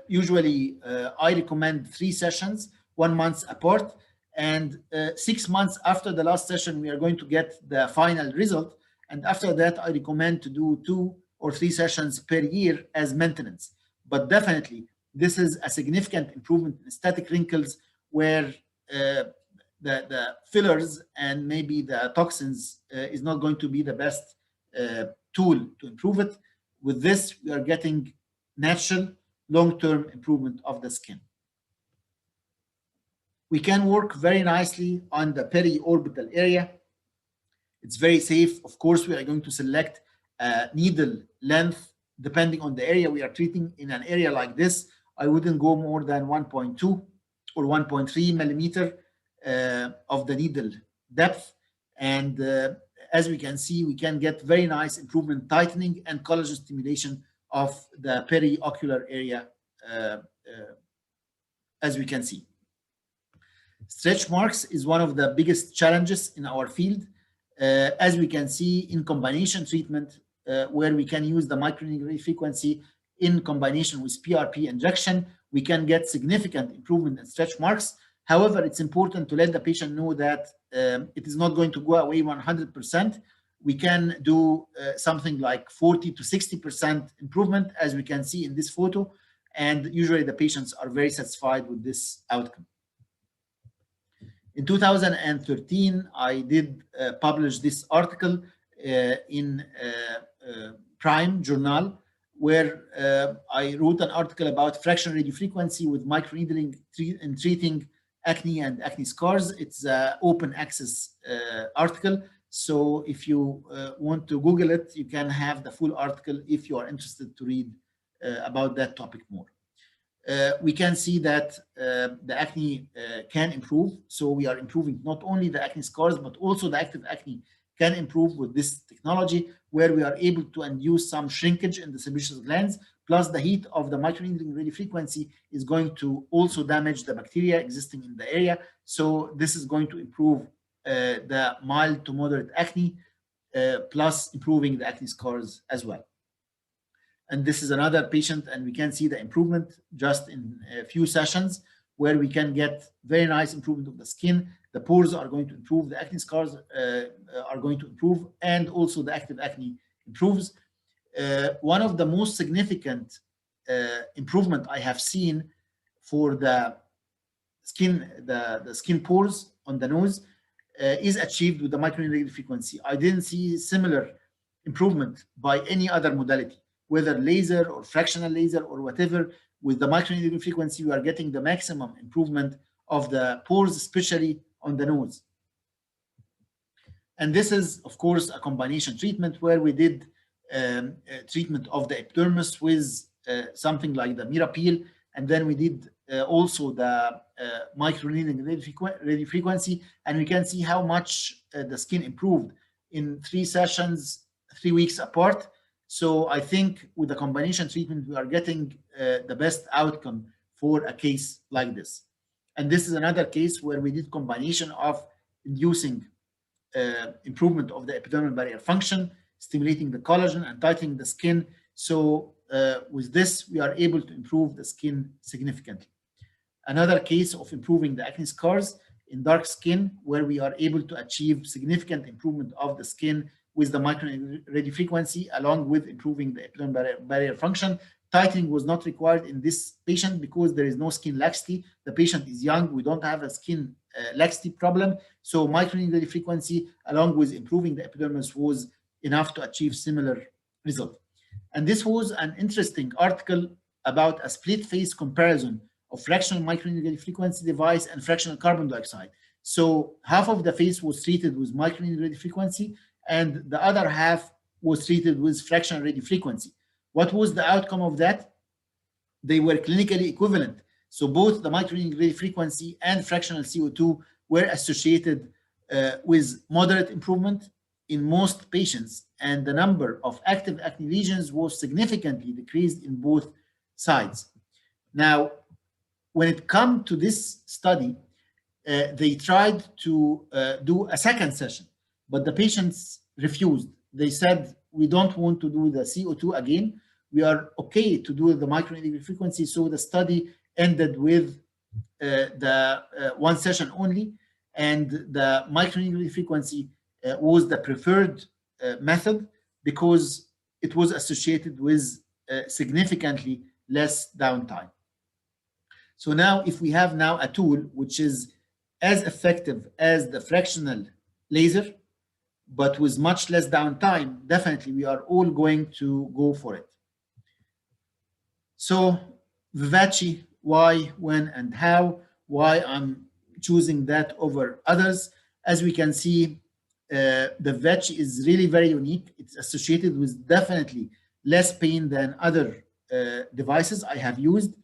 Usually, I recommend 3 sessions, 1 month apart, and 6 months after the last session, we are going to get the final result. And after that, I recommend to do 2 or 3 sessions per year as maintenance. But definitely, this is a significant improvement in static wrinkles, where the fillers and maybe the toxins is not going to be the best tool to improve it. With this, we are getting natural long-term improvement of the skin. We can work very nicely on the periorbital area. It's very safe. Of course, we are going to select needle length depending on the area we are treating. In an area like this, I wouldn't go more than 1.2 or 1.3 millimeter of the needle depth. And as we can see, we can get very nice improvement, tightening and collagen stimulation of the periocular area, as we can see. Stretch marks is one of the biggest challenges in our field. As we can see in combination treatment, where we can use the microneedling radiofrequency in combination with PRP injection, we can get significant improvement in stretch marks. However, it's important to let the patient know that it is not going to go away 100%. We can do something like 40 to 60% improvement, as we can see in this photo, and usually the patients are very satisfied with this outcome. In 2013, I did publish this article in Prime journal, where I wrote an article about fractional radiofrequency with microneedling in treating acne and acne scars. It's an open access article. So if you want to Google it, you can have the full article if you are interested to read about that topic more. We can see that the acne can improve. So we are improving not only the acne scars, but also the active acne can improve with this technology, where we are able to induce some shrinkage in the sebaceous glands, plus the heat of the microneedling radiofrequency is going to also damage the bacteria existing in the area. So this is going to improve the mild to moderate acne, plus improving the acne scars as well. And this is another patient, and we can see the improvement just in a few sessions, where we can get very nice improvement of the skin. The pores are going to improve, the acne scars are going to improve, and also the active acne improves. One of the most significant improvement I have seen for the skin, the skin pores on the nose is achieved with the microneedling radiofrequency. I didn't see similar improvement by any other modality, whether laser or fractional laser or whatever. With the microneedling radiofrequency, you are getting the maximum improvement of the pores, especially on the nose. And this is, of course, a combination treatment where we did treatment of the epidermis with something like the Mirapil, and then we did also the microneedling radiofrequency, and we can see how much the skin improved in 3 sessions, 3 weeks apart. So I think with the combination treatment, we are getting the best outcome for a case like this. And this is another case where we did combination of inducing improvement of the epidermal barrier function, stimulating the collagen and tightening the skin. So with this, we are able to improve the skin significantly. Another case of improving the acne scars in dark skin, where we are able to achieve significant improvement of the skin with the microneedling radiofrequency, along with improving the epidermal barrier function. Tightening was not required in this patient because there is no skin laxity. The patient is young. We don't have a skin laxity problem. So microneedling radiofrequency, along with improving the epidermis, was enough to achieve similar result. And this was an interesting article about a split phase comparison of fractional microneedling radiofrequency device and fractional carbon dioxide. So half of the phase was treated with microneedling radiofrequency, and the other half was treated with fractional radiofrequency. What was the outcome of that? They were clinically equivalent. So both the microneedling radiofrequency and fractional CO2 were associated with moderate improvement in most patients, and the number of active acne lesions was significantly decreased in both sides. Now, when it comes to this study, they tried to do a second session, but the patients refused. They said, we don't want to do the CO2 again. We are okay to do the microneedling frequency. So the study ended with the 1 session only, and the microneedling frequency was the preferred method because it was associated with significantly less downtime. So now, if we have now a tool which is as effective as the fractional laser, but with much less downtime, definitely we are all going to go for it. So VIVACE, why, when, and how, why I'm choosing that over others. As we can see, the VIVACE is really very unique. It's associated with definitely less pain than other devices I have used.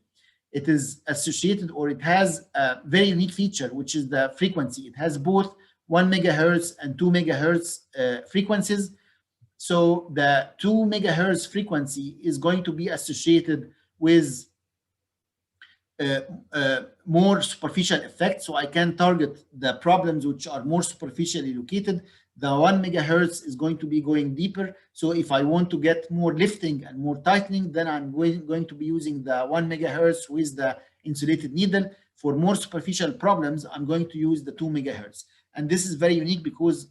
It is associated, or it has a very unique feature, which is the frequency. It has both 1 megahertz and 2 megahertz frequencies. So the 2 megahertz frequency is going to be associated with more superficial effects. So I can target the problems which are more superficially located. The 1 megahertz is going to be going deeper. So if I want to get more lifting and more tightening, then I'm going to be using the 1 megahertz with the insulated needle. For more superficial problems, I'm going to use the 2 megahertz. And this is very unique because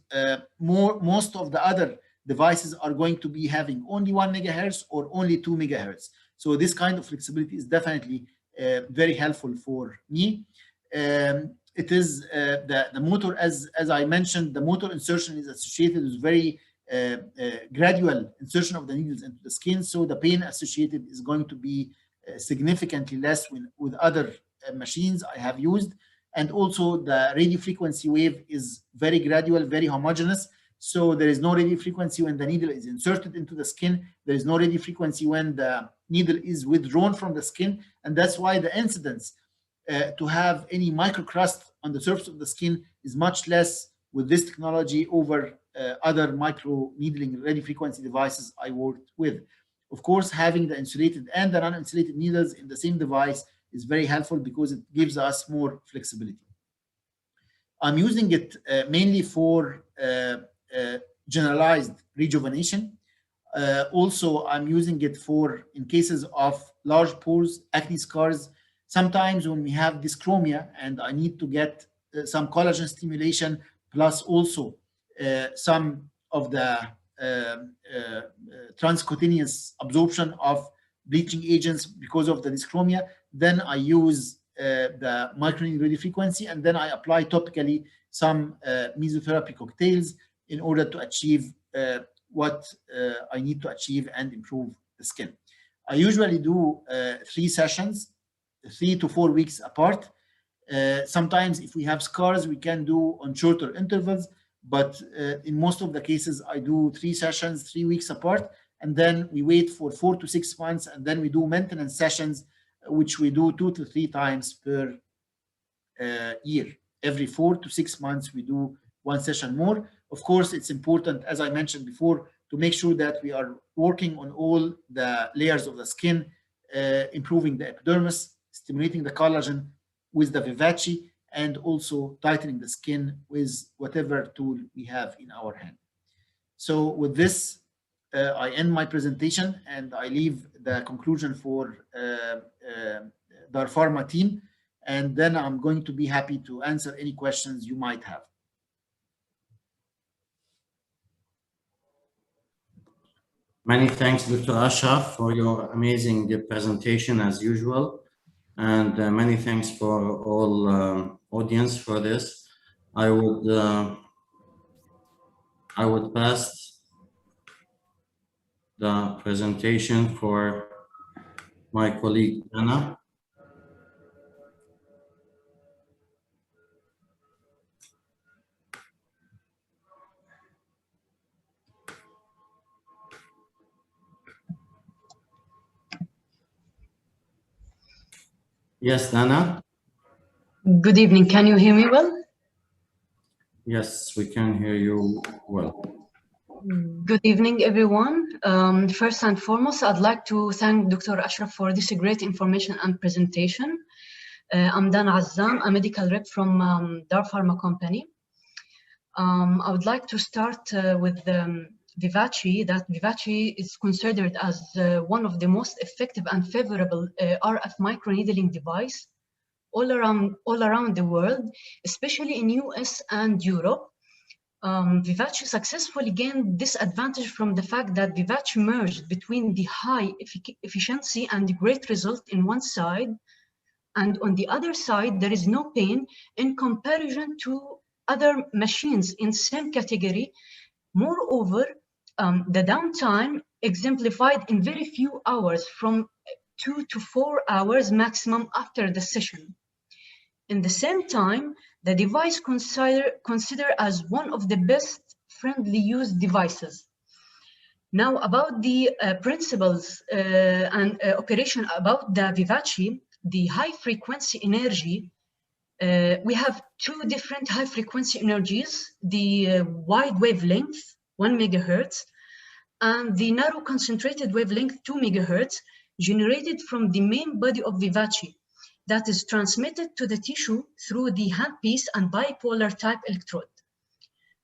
most of the other devices are going to be having only 1 megahertz or only 2 megahertz. So this kind of flexibility is definitely very helpful for me. It is the motor, as I mentioned, the motor insertion is associated with very gradual insertion of the needles into the skin, so the pain associated is going to be significantly less with other machines I have used. And also the radio frequency wave is very gradual, very homogeneous. So there is no radio frequency when the needle is inserted into the skin. There is no radio frequency when the needle is withdrawn from the skin. And that's why the incidence to have any microcrust on the surface of the skin is much less with this technology over other micro needling radiofrequency devices I worked with. Of course, having the insulated and the non-insulated needles in the same device is very helpful because it gives us more flexibility. I'm using it mainly for generalized rejuvenation. Also, I'm using it for in cases of large pores, acne scars. Sometimes when we have dyschromia and I need to get some collagen stimulation, plus also some of the transcutaneous absorption of bleaching agents because of the dyschromia, then I use the microneedling radiofrequency, and then I apply topically some mesotherapy cocktails in order to achieve what I need to achieve and improve the skin. I usually do 3 sessions, 3 to 4 weeks apart. Sometimes if we have scars, we can do on shorter intervals, but in most of the cases, I do 3 sessions, 3 weeks apart, and then we wait for 4 to 6 months, and then we do maintenance sessions, which we do 2 to 3 times per year. Every 4 to 6 months, we do 1 session more. Of course, it's important, as I mentioned before, to make sure that we are working on all the layers of the skin, improving the epidermis, stimulating the collagen with the VIVACE, and also tightening the skin with whatever tool we have in our hand. So with this, I end my presentation and I leave the conclusion for the pharma team, and then I'm going to be happy to answer any questions you might have. Many thanks, Dr. Ashraf, for your amazing presentation as usual. And many thanks for all audience for this. I would pass the presentation for my colleague Anna. Yes, Anna. Good evening. Can you hear me well? Yes, we can hear you well. Good evening, everyone. First and foremost, I'd like to thank Dr. Ashraf for this great information and presentation. I'm Dan Azzam, a medical rep from Dar Pharma Company. I would like to start with VIVACE, that VIVACE is considered as one of the most effective and favorable RF microneedling device all around the world, especially in US and Europe. VIVACE successfully gained this advantage from the fact that VIVACE merged between the high efficiency and the great result in one side, and on the other side, there is no pain in comparison to other machines in same category. Moreover, the downtime exemplified in very few hours, from 2 to 4 hours maximum after the session. In the same time, the device considered as one of the best friendly used devices. Now about the principles and operation about the VIVACE, the high frequency energy, we have 2 different high frequency energies, the wide wavelength, 1 megahertz, and the narrow concentrated wavelength, 2 megahertz, generated from the main body of VIVACE, that is transmitted to the tissue through the handpiece and bipolar type electrode.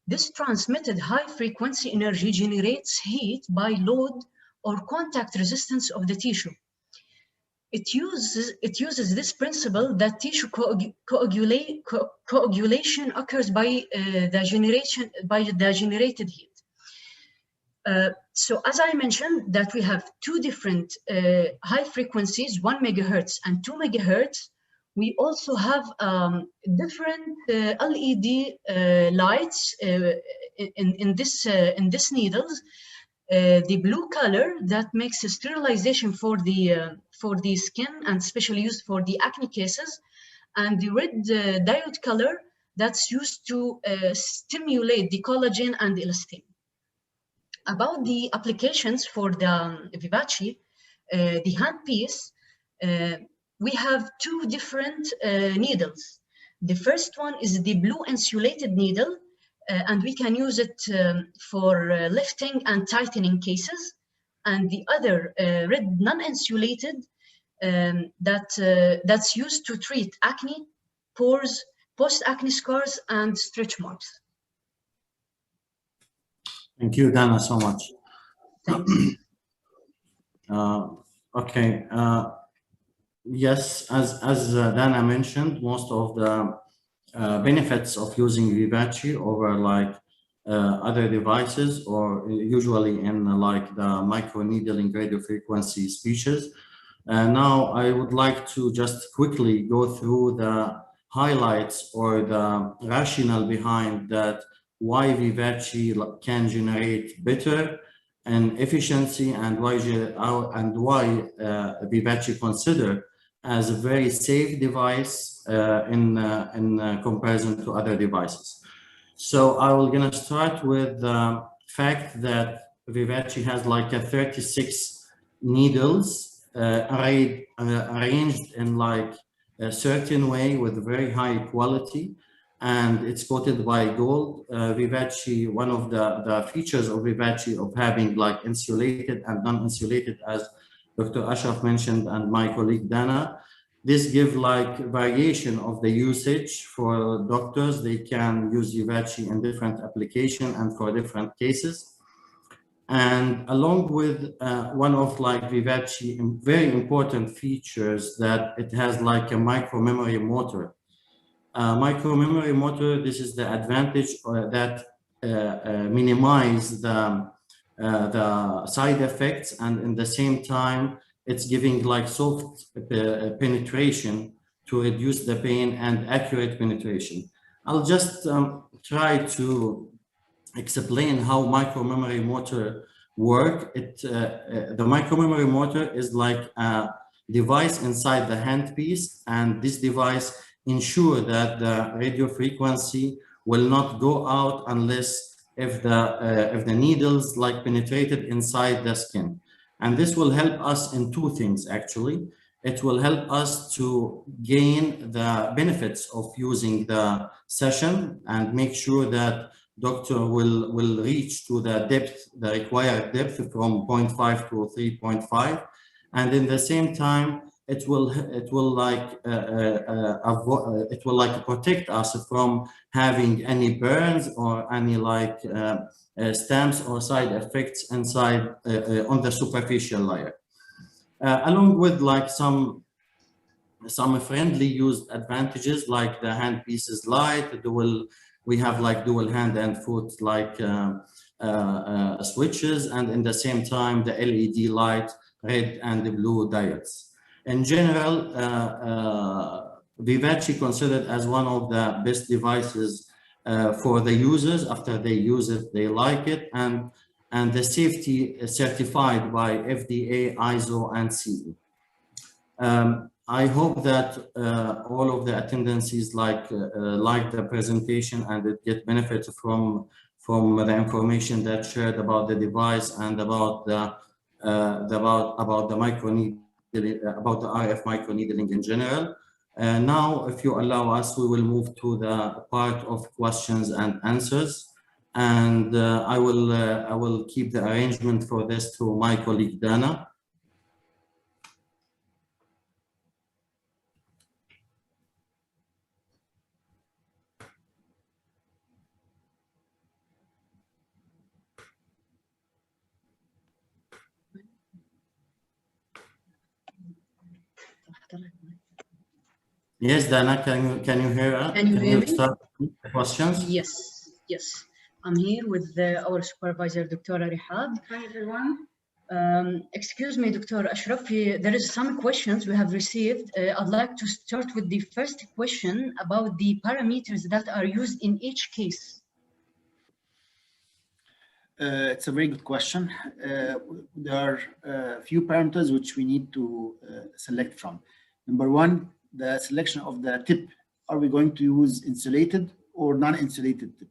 This transmitted high frequency energy generates heat by load or contact resistance of the tissue. It uses this principle that tissue coagulation occurs by the generated heat. So as I mentioned, that we have 2 different high frequencies, 1 megahertz and 2 megahertz, We also have different LED lights in this needles. The blue color that makes sterilization for the skin and especially used for the acne cases, and the red diode color that's used to stimulate the collagen and elastin. About the applications for the VIVACE, the handpiece, we have two different needles. The first one is the blue insulated needle, and we can use it for lifting and tightening cases. And the other red non-insulated that's used to treat acne, pores, post-acne scars, and stretch marks. Thank you, Dana, so much. Thanks. Okay. Yes, as Dana mentioned, most of the benefits of using VIVACE over like other devices, or usually in like the microneedling radiofrequency species. Now I would like to just quickly go through the highlights or the rationale behind that, why VIVACE can generate better and efficiency, and why VIVACE considered as a very safe device in comparison to other devices. So I will gonna start with the fact that VIVACE has like a 36 needles arranged in like a certain way with very high quality, and it's coated by gold. VIVACE, one of the features of VIVACE of having like insulated and non-insulated, as Dr. Ashraf mentioned and my colleague Dana, this gives like variation of the usage for doctors. They can use VIVACE in different applications and for different cases. And along with one of like VIVACE very important features, that it has like a micro memory motor. Micro memory motor, this is the advantage that minimize the side effects, and in the same time it's giving like soft penetration to reduce the pain and accurate penetration. I'll just try to explain how micro memory motor work. The micro memory motor is like a device inside the handpiece, and this device ensure that the radio frequency will not go out unless if the needles like penetrated inside the skin. And this will help us in two things actually. It will help us to gain the benefits of using the session and make sure that doctor will reach to the depth, the required depth from 0.5 to 3.5, and in the same time it will like protect us from having any burns or any like stamps or side effects inside on the superficial layer. Along with like some friendly used advantages, like the handpiece is light, we have like dual hand and foot like switches, and in the same time the LED light, red and blue diodes. In general, VIVACE considered as one of the best devices for the users. After they use it, they like it, and the safety is certified by FDA, ISO, and CE. I hope that all of the attendees like the presentation and it get benefit from the information that shared about the device and about the about the RF microneedling in general. Now, if you allow us, we will move to the part of questions and answers, and I will keep the arrangement for this to my colleague Dana. Yes, Dana, can you hear us? Can you hear me? Start the questions? Yes. I'm here with our supervisor, Dr. Rihad. Hi, everyone. Excuse me, Dr. Ashraf, there is some questions we have received. I'd like to start with the first question about the parameters that are used in each case. It's a very good question. There are a few parameters which we need to select from. Number one, the selection of the tip. Are we going to use insulated or non-insulated tip?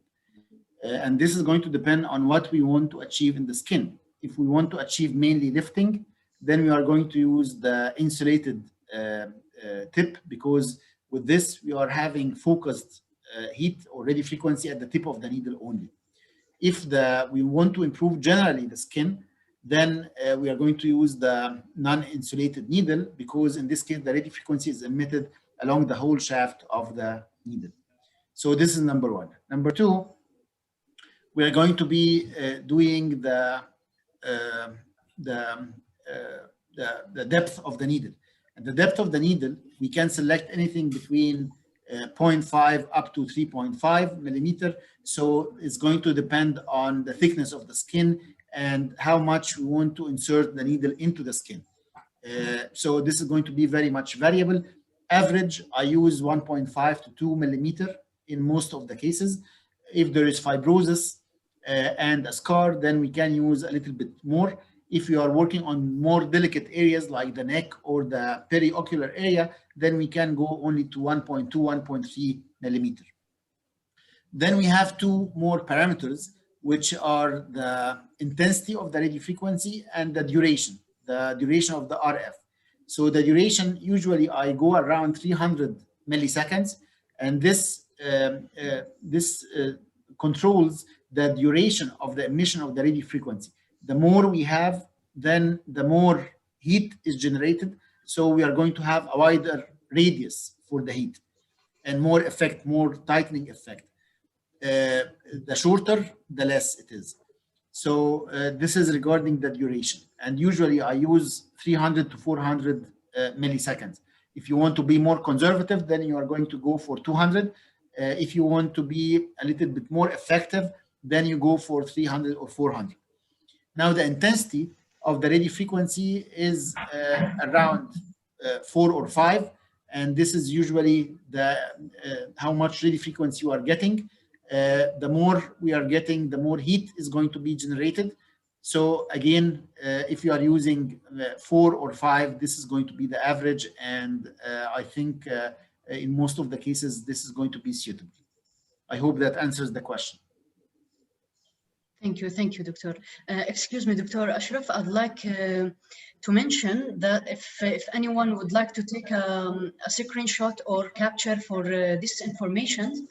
And this is going to depend on what we want to achieve in the skin. If we want to achieve mainly lifting, then we are going to use the insulated tip, because with this we are having focused heat or radio frequency at the tip of the needle only. If we want to improve generally the skin, then we are going to use the non-insulated needle, because in this case the radio frequency is emitted along the whole shaft of the needle. So this is number one. Number two, we are going to be doing the depth of the needle. And the depth of the needle, we can select anything between 0.5 up to 3.5 millimeter. So it's going to depend on the thickness of the skin and how much we want to insert the needle into the skin. So this is going to be very much variable. Average, I use 1.5 to 2 millimeter in most of the cases. If there is fibrosis and a scar, then we can use a little bit more. If you are working on more delicate areas like the neck or the periocular area, then we can go only to 1.2, 1.3 millimeter. Then we have two more parameters, which are the intensity of the radio frequency and the duration of the RF. So the duration, usually I go around 300 milliseconds, and this controls the duration of the emission of the radio frequency. The more we have, then the more heat is generated. So we are going to have a wider radius for the heat and more effect, more tightening effect. The shorter, the less it is. So this is regarding the duration. And usually I use 300 to 400 milliseconds. If you want to be more conservative, then you are going to go for 200. If you want to be a little bit more effective, then you go for 300 or 400. Now the intensity of the radio frequency is around 4 or 5, and this is usually the how much radio frequency you are getting. The more we are getting, the more heat is going to be generated. So again, if you are using 4 or 5, this is going to be the average, and I think in most of the cases this is going to be suitable. I hope that answers the question. Thank you, Doctor. Excuse me, Dr. Ashraf, I'd like to mention that if anyone would like to take a screenshot or capture for this information,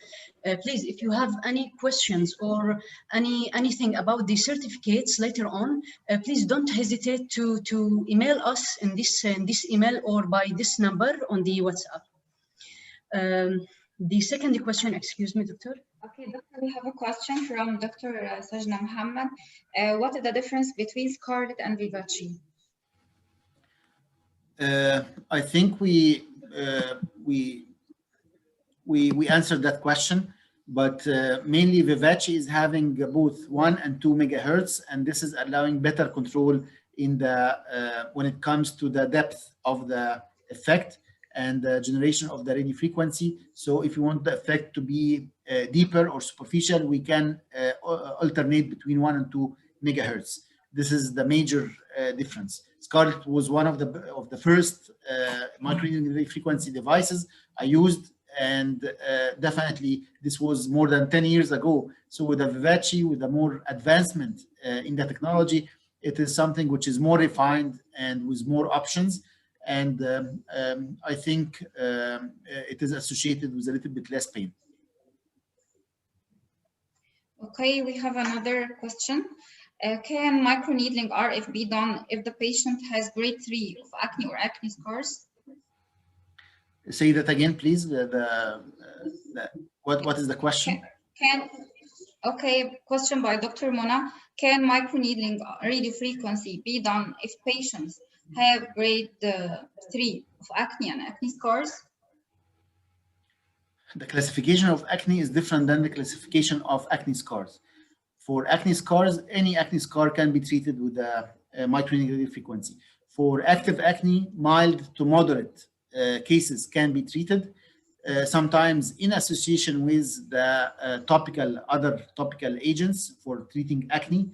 please, if you have any questions or anything about the certificates later on, please don't hesitate to email us in this email or by this number on the WhatsApp. The second question, excuse me, Doctor. Okay, Doctor, we have a question from Dr. Sajna Muhammad. What is the difference between Scarlet and VIVACE? I think we answered that question, but mainly VIVACE is having both 1 and 2 megahertz, and this is allowing better control in the when it comes to the depth of the effect and the generation of the radio frequency. So if you want the effect to be deeper or superficial, we can alternate between 1 and 2 megahertz. This is the major difference. Scarlet was one of the first microneedling radio frequency devices I used, and definitely this was more than 10 years ago. So with the VIVACE, with a more advancement in the technology, it is something which is more refined and with more options. And I think it is associated with a little bit less pain. Okay, we have another question. Can microneedling RF be done if the patient has grade 3 of acne or acne scars? Say that again, please. What is the question? Okay, question by Dr. Mona. Can microneedling radiofrequency be done if patients have grade 3 of acne and acne scars? The classification of acne is different than the classification of acne scars. For acne scars, any acne scar can be treated with a microneedling radiofrequency. For active acne, mild to moderate cases can be treated, sometimes in association with the other topical agents for treating acne.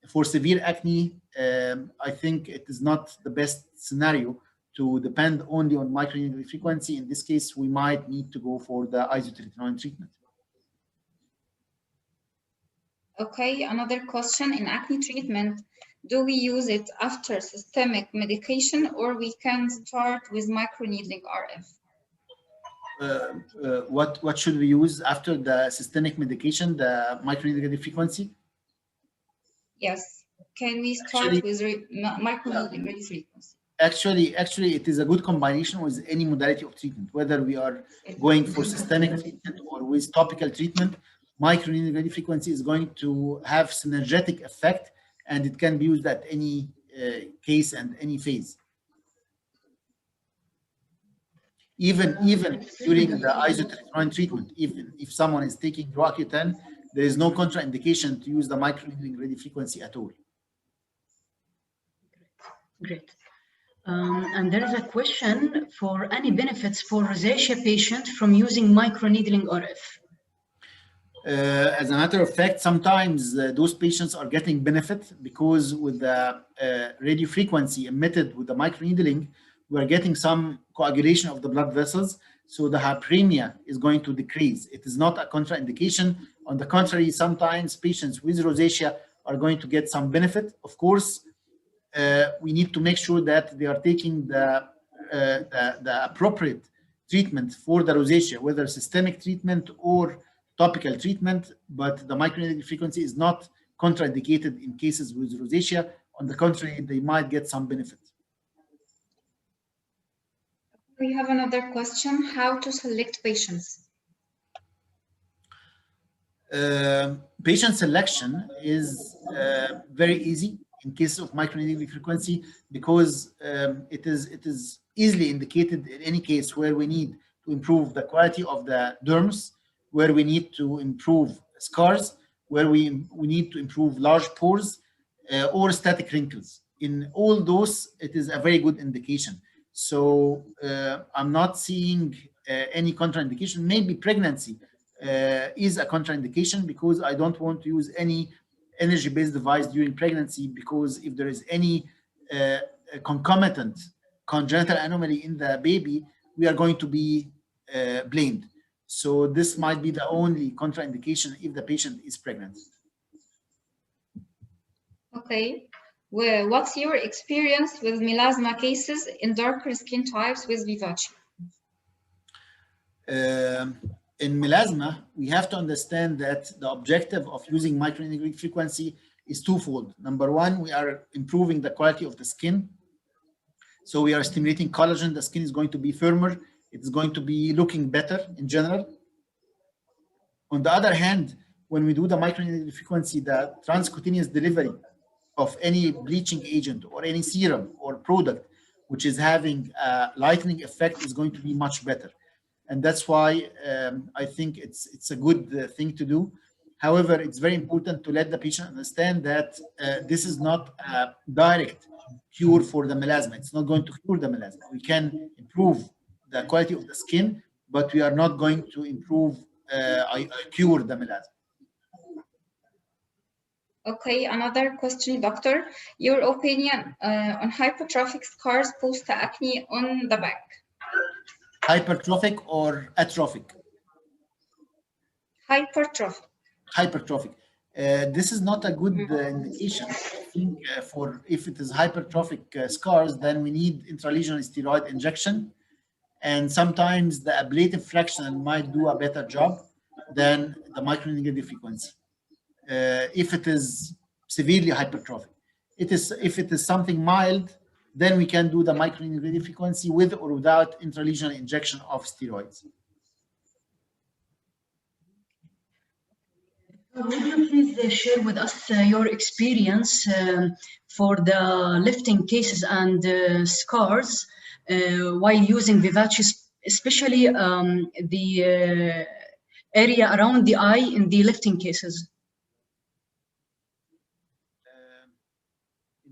For severe acne, I think it is not the best scenario to depend only on microneedling radiofrequency. In this case, we might need to go for the isotretinoin treatment. Okay, another question. In acne treatment, do we use it after systemic medication, or we can start with microneedling RF? What should we use after the systemic medication, the microneedling radiofrequency? Yes. Can we start with microneedling radiofrequency? Actually, it is a good combination with any modality of treatment, whether we are going for systemic treatment or with topical treatment. Microneedling radiofrequency is going to have synergetic effect, and it can be used at any case and any phase. Even during the isotretinoin treatment, even if someone is taking Roaccutane, there is no contraindication to use the microneedling radiofrequency at all. Great. And there is a question for any benefits for rosacea patient from using microneedling RF. As a matter of fact, sometimes those patients are getting benefit because with the radiofrequency emitted with the microneedling, we are getting some coagulation of the blood vessels. So the hyperemia is going to decrease. It is not a contraindication. On the contrary, sometimes patients with rosacea are going to get some benefit. Of course, we need to make sure that they are taking the appropriate treatment for the rosacea, whether systemic treatment or topical treatment, but the microneedling frequency is not contraindicated in cases with rosacea. On the contrary, they might get some benefit. We have another question: how to select patients? Patient selection is very easy in case of microneedling frequency because it is easily indicated in any case where we need to improve the quality of the derms, where we need to improve scars, where we need to improve large pores or static wrinkles. In all those, it is a very good indication. So I'm not seeing any contraindication. Maybe pregnancy is a contraindication because I don't want to use any energy-based device during pregnancy, because if there is any concomitant congenital anomaly in the baby, we are going to be blamed. So this might be the only contraindication if the patient is pregnant. Okay. Well, what's your experience with melasma cases in darker skin types with VIVACE? In melasma, we have to understand that the objective of using microneedling frequency is twofold. Number one, we are improving the quality of the skin. So we are stimulating collagen. The skin is going to be firmer. It's going to be looking better in general. On the other hand, when we do the microneedling frequency, the transcutaneous delivery of any bleaching agent or any serum or product which is having a lightening effect is going to be much better. And that's why I think it's a good thing to do. However, it's very important to let the patient understand that this is not a direct cure for the melasma. It's not going to cure the melasma. We can improve the quality of the skin, but we are not going to improve, cure the melasma. Okay, another question, doctor. Your opinion on hypertrophic scars post-acne on the back? Hypertrophic or atrophic? Hypertrophic. Hypertrophic. This is not a good indication. I think for if it is hypertrophic scars, then we need intralesional steroid injection, and sometimes the ablative fraction might do a better job than the microneedling frequency. If it is severely hypertrophic, if it is something mild, then we can do the microneedling frequency with or without intralesional injection of steroids. Would you please share with us your experience for the lifting cases and scars while using VIVACE, especially the area around the eye in the lifting cases?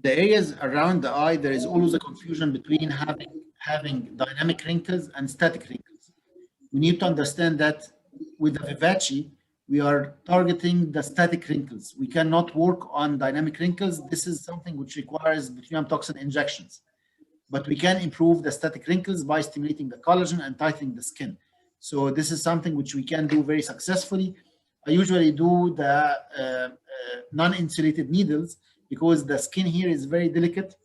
The areas around the eye, there is always a confusion between having dynamic wrinkles and static wrinkles. We need to understand that with the VIVACE, we are targeting the static wrinkles. We cannot work on dynamic wrinkles. This is something which requires botulinum toxin injections. But we can improve the static wrinkles by stimulating the collagen and tightening the skin. So this is something which we can do very successfully. I usually do the non-insulated needles because the skin here is very delicate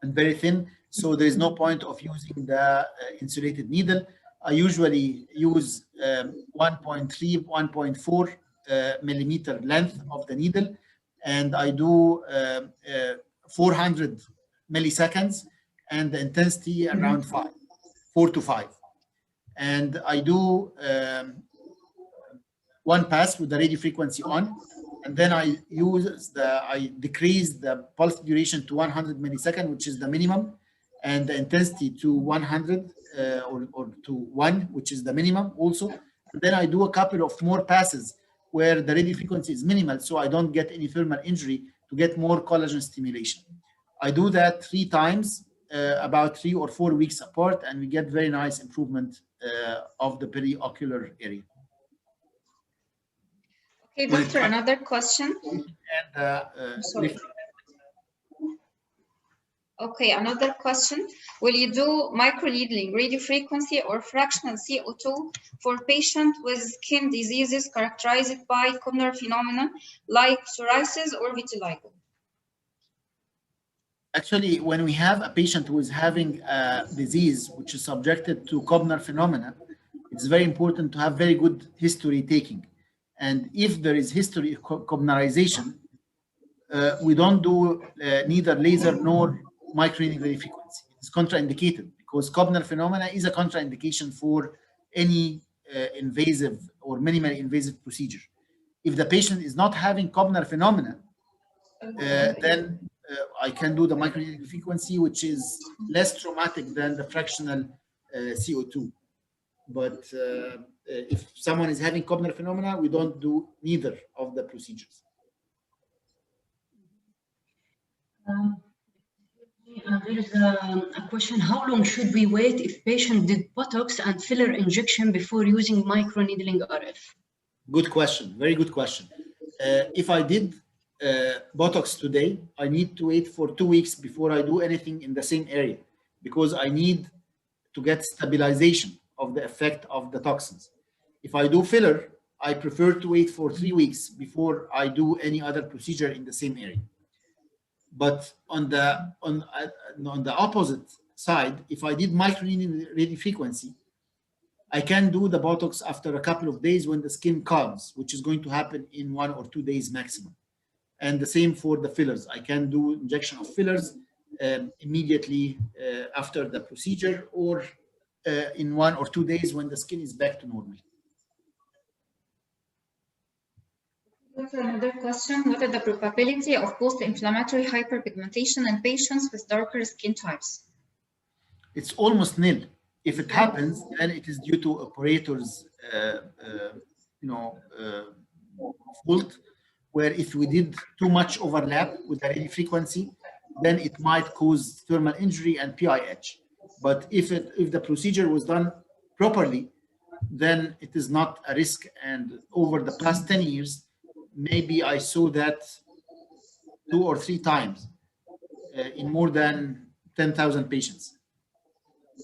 and very thin. So there is no point of using the insulated needle. I usually use 1.3, 1.4 millimeter length of the needle, and I do 400 milliseconds, and the intensity around 4 to 5. And I do one pass with the radio frequency on, and then I decrease the pulse duration to 100 milliseconds, which is the minimum, and the intensity to 100 or to 1, which is the minimum also. And then I do a couple of more passes where the radio frequency is minimal, so I don't get any thermal injury to get more collagen stimulation. I do that 3 times, about 3 or 4 weeks apart, and we get very nice improvement of the periocular area. Okay, doctor, another question. And, sorry. Okay, another question. Will you do microneedling radiofrequency or fractional CO2 for patients with skin diseases characterized by Koebner phenomenon like psoriasis or vitiligo? Actually, when we have a patient who is having a disease which is subjected to Koebner phenomena, it's very important to have very good history taking. And if there is history of Koebnerization, we don't do neither laser nor microneedling radiofrequency. It's contraindicated because Koebner phenomena is a contraindication for any invasive or minimally invasive procedure. If the patient is not having Koebner phenomena, then I can do the microneedling frequency, which is less traumatic than the fractional CO2. But if someone is having Koebner phenomena, we don't do neither of the procedures. There is a question: how long should we wait if patient did Botox and filler injection before using microneedling RF? Good question. Very good question. If I did Botox today, I need to wait for 2 weeks before I do anything in the same area because I need to get stabilization of the effect of the toxins. If I do filler, I prefer to wait for 3 weeks before I do any other procedure in the same area. But on the opposite side, if I did microneedling radiofrequency, I can do the Botox after a couple of days when the skin calms, which is going to happen in 1 or 2 days maximum. And the same for the fillers. I can do injection of fillers immediately after the procedure or in 1 or 2 days when the skin is back to normal. Another question: what is the probability of post-inflammatory hyperpigmentation in patients with darker skin types? It's almost nil. If it happens, then it is due to operators, fault. Where if we did too much overlap with the radiofrequency, then it might cause thermal injury and PIH. But if the procedure was done properly, then it is not a risk. And over the past 10 years, maybe I saw that 2 or 3 times in more than 10,000 patients.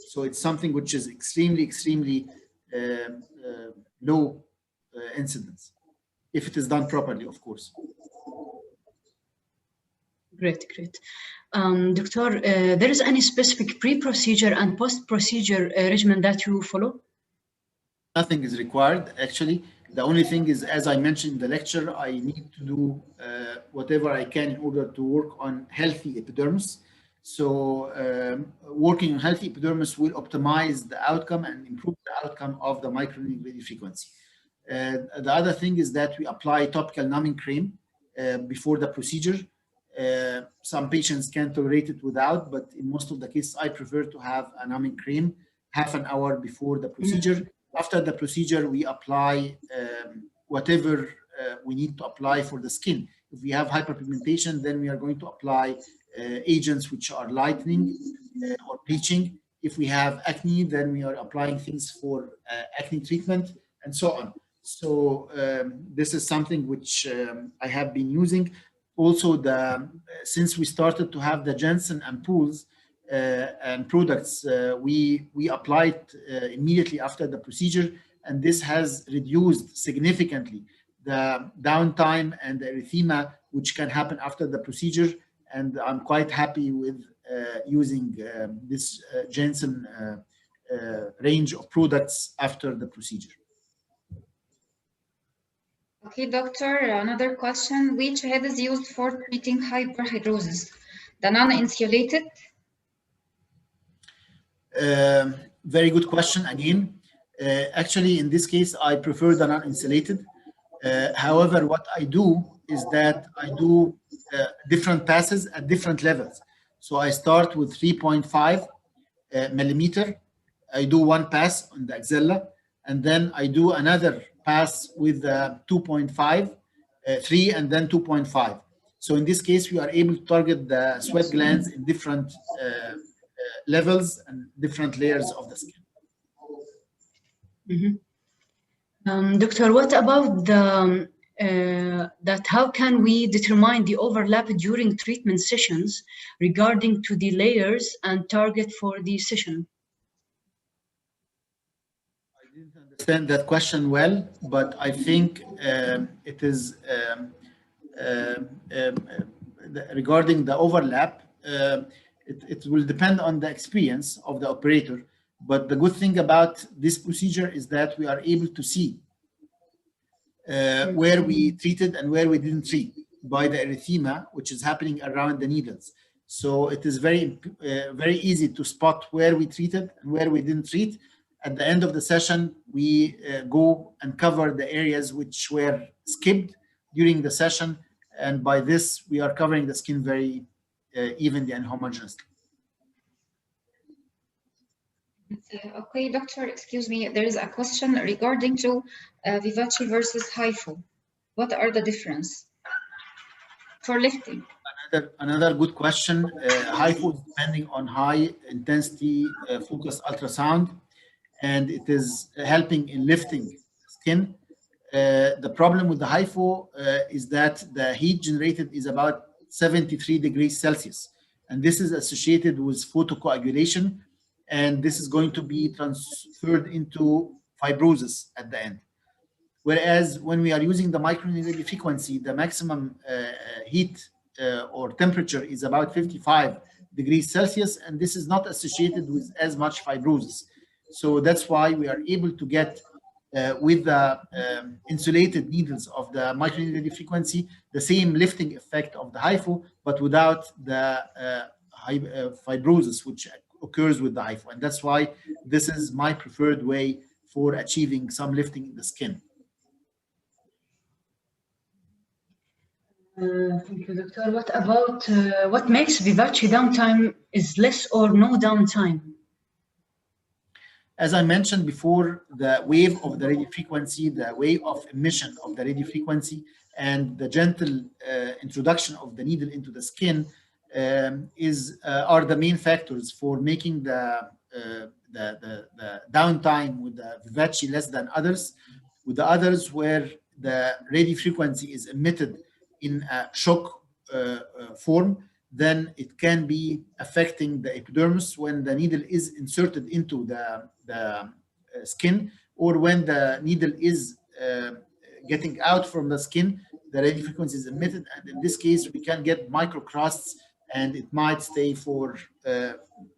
So it's something which is extremely, extremely low incidence, if it is done properly, of course. Great, great. Doctor, there is any specific pre-procedure and post-procedure regimen that you follow? Nothing is required, actually. The only thing is, as I mentioned in the lecture, I need to do whatever I can in order to work on healthy epidermis. So working on healthy epidermis will optimize the outcome and improve the outcome of the microneedling radiofrequency. The other thing is that we apply topical numbing cream before the procedure. Some patients can tolerate it without, but in most of the cases, I prefer to have a numbing cream half an hour before the procedure. After the procedure, we apply whatever we need to apply for the skin. If we have hyperpigmentation, then we are going to apply agents which are lightening or bleaching. If we have acne, then we are applying things for acne treatment and so on. So this is something which I have been using. Also, since we started to have the Jensen ampoules and products, we applied immediately after the procedure, and this has reduced significantly the downtime and the erythema which can happen after the procedure. And I'm quite happy with using this Jensen range of products after the procedure. Okay, doctor, another question. Which head is used for treating hyperhidrosis? The non-insulated? Very good question again. Actually, in this case, I prefer the non-insulated. However, what I do is that I do different passes at different levels. So I start with 3.5 millimeter. I do one pass on the axilla, and then I do another pass with 2.5, 3, and then 2.5. So in this case, we are able to target the sweat glands in different levels and different layers of the skin. Mm-hmm. Doctor, what about that how can we determine the overlap during treatment sessions regarding to the layers and target for the session? I didn't understand that question well, but I think it is regarding the overlap. It will depend on the experience of the operator. But the good thing about this procedure is that we are able to see where we treated and where we didn't treat by the erythema, which is happening around the needles. So it is very easy to spot where we treated and where we didn't treat. At the end of the session, we go and cover the areas which were skipped during the session. And by this, we are covering the skin very evenly and homogeneously. Okay, doctor, excuse me. There is a question regarding to VIVACE versus HIFU. What are the difference for lifting? Another good question. HIFU is depending on high intensity focused ultrasound, and it is helping in lifting skin. The problem with the HIFU is that the heat generated is about 73 degrees Celsius, and this is associated with photocoagulation, and this is going to be transferred into fibrosis at the end. Whereas when we are using the microneedling radiofrequency, the maximum heat or temperature is about 55 degrees Celsius, and this is not associated with as much fibrosis. So that's why we are able to get with the insulated needles of the microneedling radiofrequency the same lifting effect of the HIFU, but without the fibrosis which occurs with the HIFU. And that's why this is my preferred way for achieving some lifting in the skin. Thank you, doctor. What about what makes VIVACE downtime is less or no downtime? As I mentioned before, the wave of the radiofrequency, the wave of emission of the radiofrequency, and the gentle introduction of the needle into the skin are the main factors for making the downtime with the VIVACE less than others. With the others, where the radiofrequency is emitted in a shock form, then it can be affecting the epidermis when the needle is inserted into the skin, or when the needle is getting out from the skin, the radiofrequency is emitted, and in this case we can get microcrusts, and it might stay for a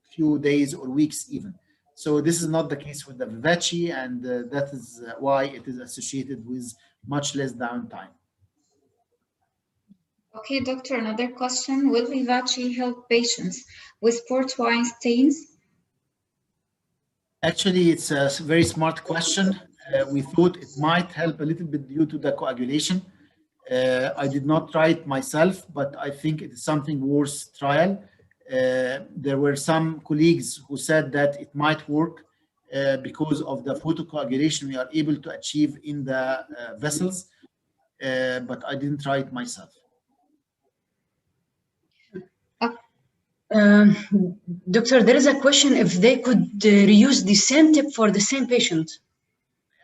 few days or weeks even. So this is not the case with the VIVACE, and that is why it is associated with much less downtime. Okay, doctor, another question. Will VIVACE help patients with port wine stains? Actually, it's a very smart question. We thought it might help a little bit due to the coagulation. I did not try it myself, but I think it is something worth trial. There were some colleagues who said that it might work because of the photocoagulation we are able to achieve in the vessels, but I didn't try it myself. Doctor, there is a question if they could reuse the same tip for the same patient.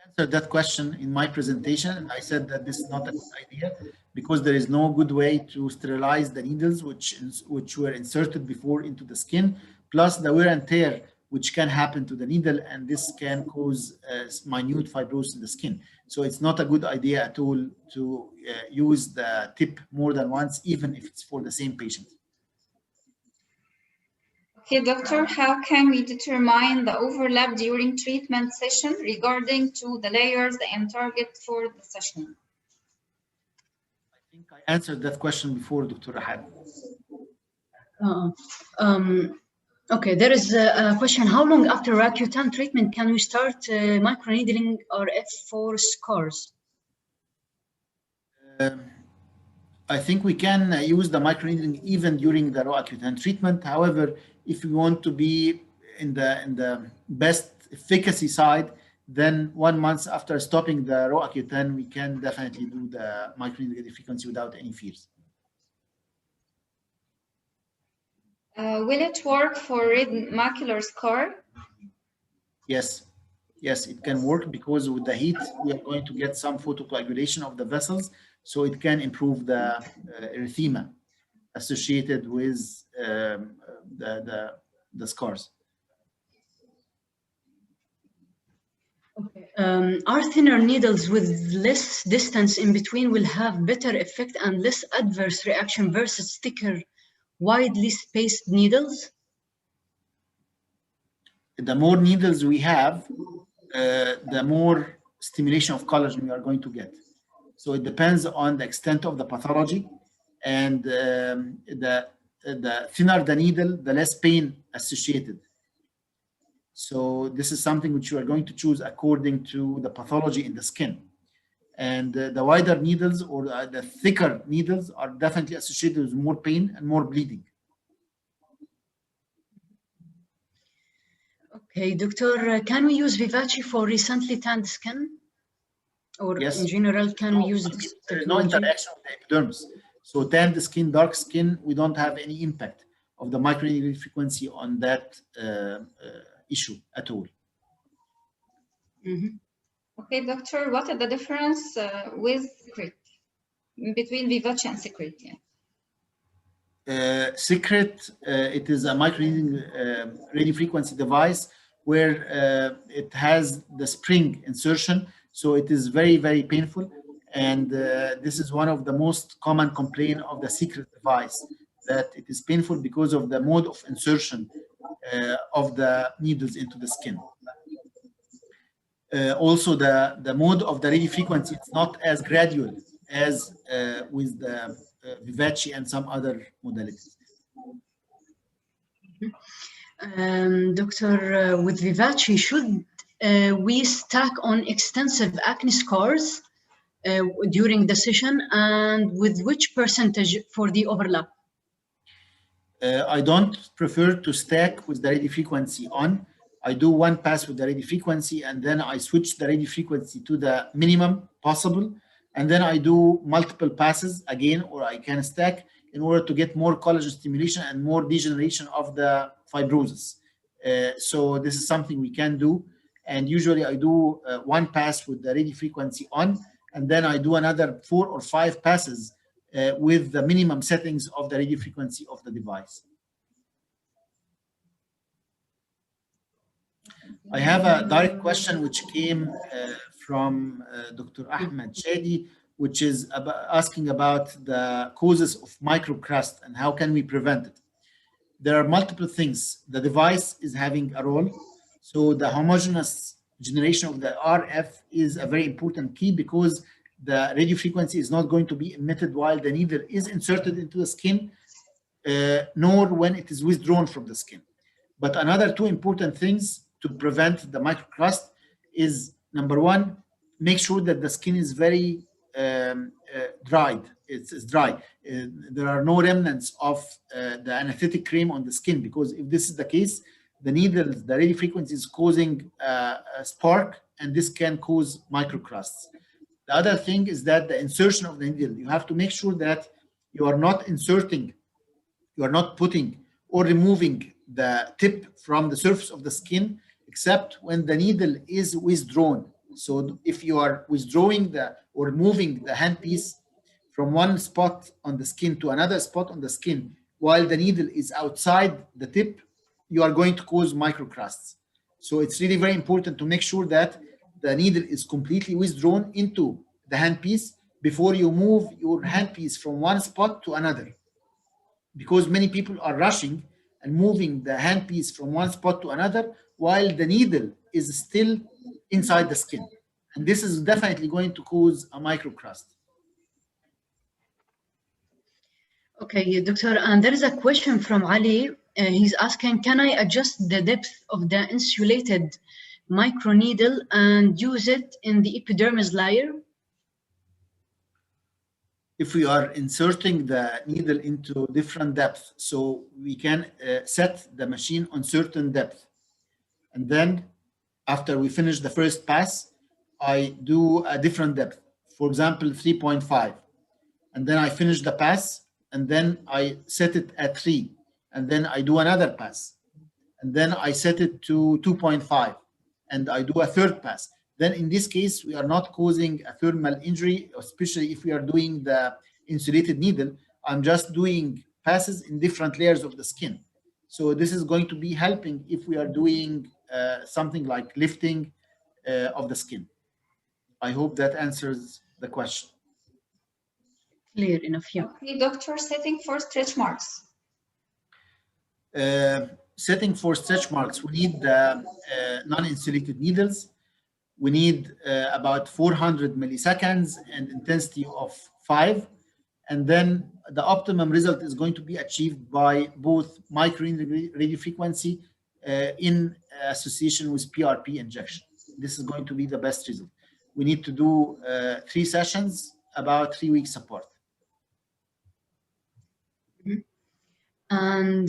I answered that question in my presentation, and I said that this is not a good idea because there is no good way to sterilize the needles which were inserted before into the skin, plus the wear and tear which can happen to the needle, and this can cause minute fibrosis in the skin. So it's not a good idea at all to use the tip more than once, even if it's for the same patient. Okay, doctor, how can we determine the overlap during treatment session regarding to the layers and target for the session? I think I answered that question before, Dr. Rahab. Okay, there is a question. How long after Roaccutane treatment can we start microneedling RF for scars? I think we can use the microneedling even during the Roaccutane treatment. However, if we want to be in the best efficacy side, then 1 month after stopping the Roaccutane, we can definitely do the microneedling radiofrequency without any fears. Will it work for red macular scar? Yes, yes, it can work because with the heat, we are going to get some photocoagulation of the vessels, so it can improve the erythema associated with the scars. Okay. Are thinner needles with less distance in between will have better effect and less adverse reaction versus thicker, widely spaced needles? The more needles we have, the more stimulation of collagen we are going to get. So it depends on the extent of the pathology, and the thinner the needle, the less pain associated. So this is something which you are going to choose according to the pathology in the skin. And the wider needles or the thicker needles are definitely associated with more pain and more bleeding. Okay, doctor, can we use Vivace for recently tanned skin? Or yes, in general, can we use this there is no interaction with the epidermis. So tanned skin, dark skin, we don't have any impact of the microneedling frequency on that issue at all. Mm-hmm. Okay, doctor, what is the difference with Secret between Vivace and Secret? Yeah. Secret, it is a microneedling radiofrequency device where it has the spring insertion, so it is very, very painful. And this is one of the most common complaint of the Secret device, that it is painful because of the mode of insertion of the needles into the skin. Also, the mode of the radiofrequency is not as gradual as with the Vivace and some other modalities. Doctor, with Vivace, should we stack on extensive acne scars during the session, and with which percentage for the overlap? I don't prefer to stack with the radiofrequency on. I do one pass with the radiofrequency, and then I switch the radiofrequency to the minimum possible, and then I do multiple passes again, or I can stack in order to get more collagen stimulation and more degeneration of the fibrosis. So this is something we can do, and usually I do one pass with the radiofrequency on, and then I do another 4 or 5 passes with the minimum settings of the radiofrequency of the device. I have a direct question which came from Dr. Ahmed Shadi, which is asking about the causes of microcrust and how can we prevent it. There are multiple things. The device is having a role. So the homogeneous generation of the RF is a very important key, because the radiofrequency is not going to be emitted while the needle is inserted into the skin, nor when it is withdrawn from the skin. But another 2 important things to prevent the microcrust is, number 1, make sure that the skin is very dried. It's dry. There are no remnants of the anesthetic cream on the skin, because if this is the case, the needles, the radiofrequency is causing a spark, and this can cause microcrusts. The other thing is that the insertion of the needle, you have to make sure that you are not inserting, you are not putting or removing the tip from the surface of the skin, except when the needle is withdrawn. So if you are withdrawing or moving the handpiece from one spot on the skin to another spot on the skin while the needle is outside the tip, you are going to cause microcrusts. So it's really very important to make sure that the needle is completely withdrawn into the handpiece before you move your handpiece from one spot to another. Because many people are rushing and moving the handpiece from one spot to another while the needle is still inside the skin. And this is definitely going to cause a microcrust. Okay, doctor, and there is a question from Ali. He's asking, can I adjust the depth of the insulated microneedle and use it in the epidermis layer? If we are inserting the needle into different depths, so we can set the machine on certain depth. And then after we finish the first pass, I do a different depth, for example, 3.5. And then I finish the pass, and then I set it at 3. And then I do another pass. And then I set it to 2.5. And I do a third pass. Then in this case, we are not causing a thermal injury, especially if we are doing the insulated needle. I'm just doing passes in different layers of the skin. So this is going to be helping if we are doing something like lifting of the skin. I hope that answers the question. Clear enough, yeah. Okay, doctor, setting for stretch marks. Setting for stretch marks, we need the non-insulated needles. We need about 400 milliseconds and intensity of 5. And then the optimum result is going to be achieved by both microneedling radiofrequency in association with PRP injection. This is going to be the best result. We need to do 3 sessions about 3 weeks apart. And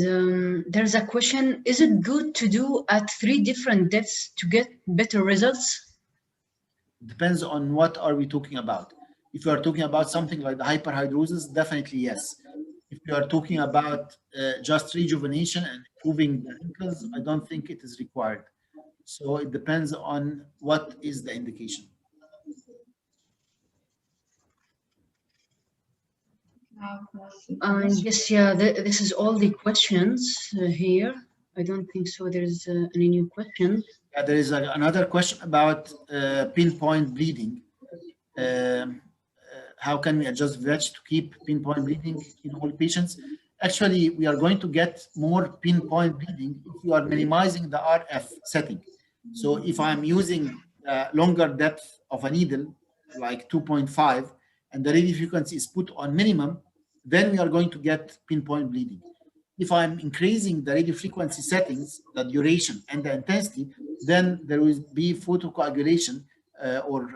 there's a question, is it good to do at 3 different depths to get better results? Depends on what are we talking about. If you are talking about something like the hyperhidrosis, definitely yes. If you are talking about just rejuvenation and improving the wrinkles, I don't think it is required. So it depends on what is the indication. Yes, yeah, this is all the questions here. I don't think so there's any new questions. There is another question about pinpoint bleeding. How can we adjust VIVACE to keep pinpoint bleeding in all patients? Actually, we are going to get more pinpoint bleeding if you are minimizing the RF setting. So if I'm using a longer depth of a needle, like 2.5, and the radiofrequency is put on minimum, then we are going to get pinpoint bleeding. If I'm increasing the radiofrequency settings, the duration and the intensity, then there will be photocoagulation or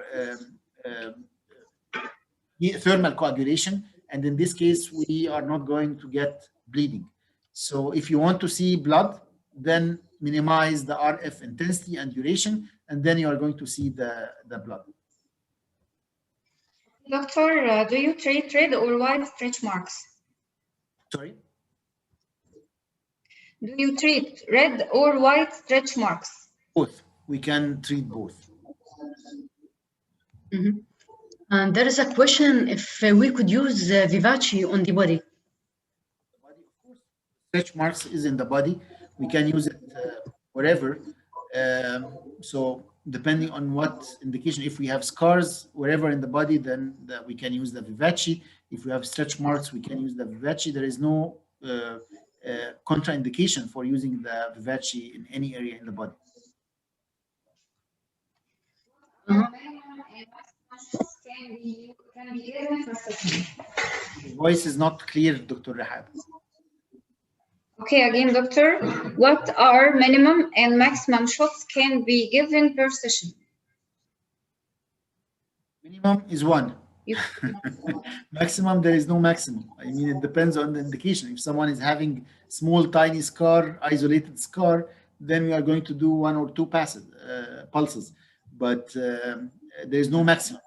thermal coagulation. And in this case, we are not going to get bleeding. So if you want to see blood, then minimize the RF intensity and duration, and then you are going to see the blood. Doctor, do you treat red or white stretch marks? Sorry? Do you treat red or white stretch marks? Both. We can treat both. Mm-hmm. And there is a question if we could use VIVACE on the body. Stretch marks is in the body. We can use it wherever. So depending on what indication, if we have scars wherever in the body, then we can use the VIVACE. If we have stretch marks, we can use the VIVACE. There is no contraindication for using the VIVACE in any area in the body. Can be given for session. The voice is not clear, Dr. Rahab. Okay, again, doctor, what are minimum and maximum shots can be given per session? Minimum is 1. Maximum, there is no maximum. I mean, it depends on the indication. If someone is having small, tiny scar, isolated scar, then we are going to do 1 or 2 passes, pulses. But there is no maximum.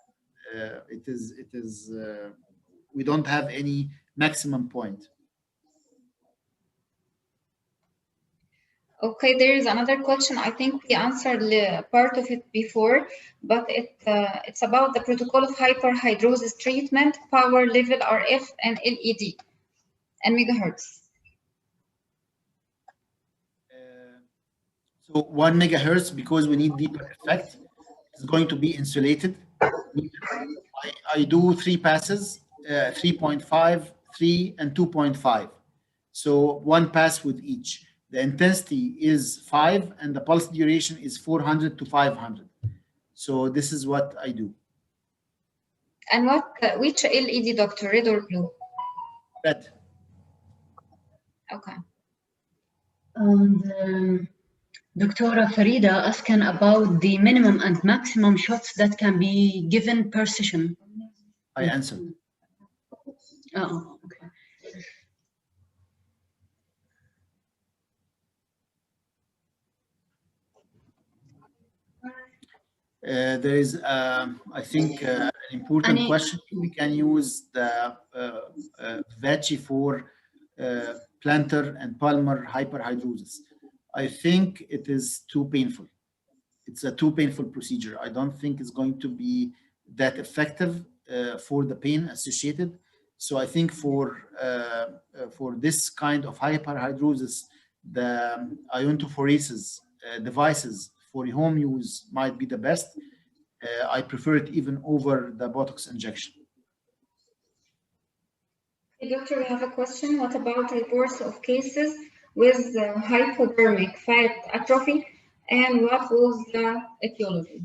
We don't have any maximum point. Okay, there is another question. I think we answered part of it before, but it's about the protocol of hyperhidrosis treatment, power level RF and LED and megahertz. So 1 megahertz, because we need deeper effect, is going to be insulated. I do 3 passes, 3.5, 3, and 2.5. So 1 pass with each. The intensity is 5, and the pulse duration is 400 to 500. So this is what I do. And which LED, doctor, red or blue? Red. Okay. And Dr. Farida asking about the minimum and maximum shots that can be given per session. I answered. Oh, okay. There is, I think, an important question. We can use the VIVACE for plantar and palmar hyperhidrosis. I think it is too painful. It's a too painful procedure. I don't think it's going to be that effective for the pain associated. So I think for this kind of hyperhidrosis, the iontophoresis devices for home use might be the best. I prefer it even over the Botox injection. Hey, doctor, we have a question. What about reports of cases with hypodermic fat atrophy, and what was the etiology?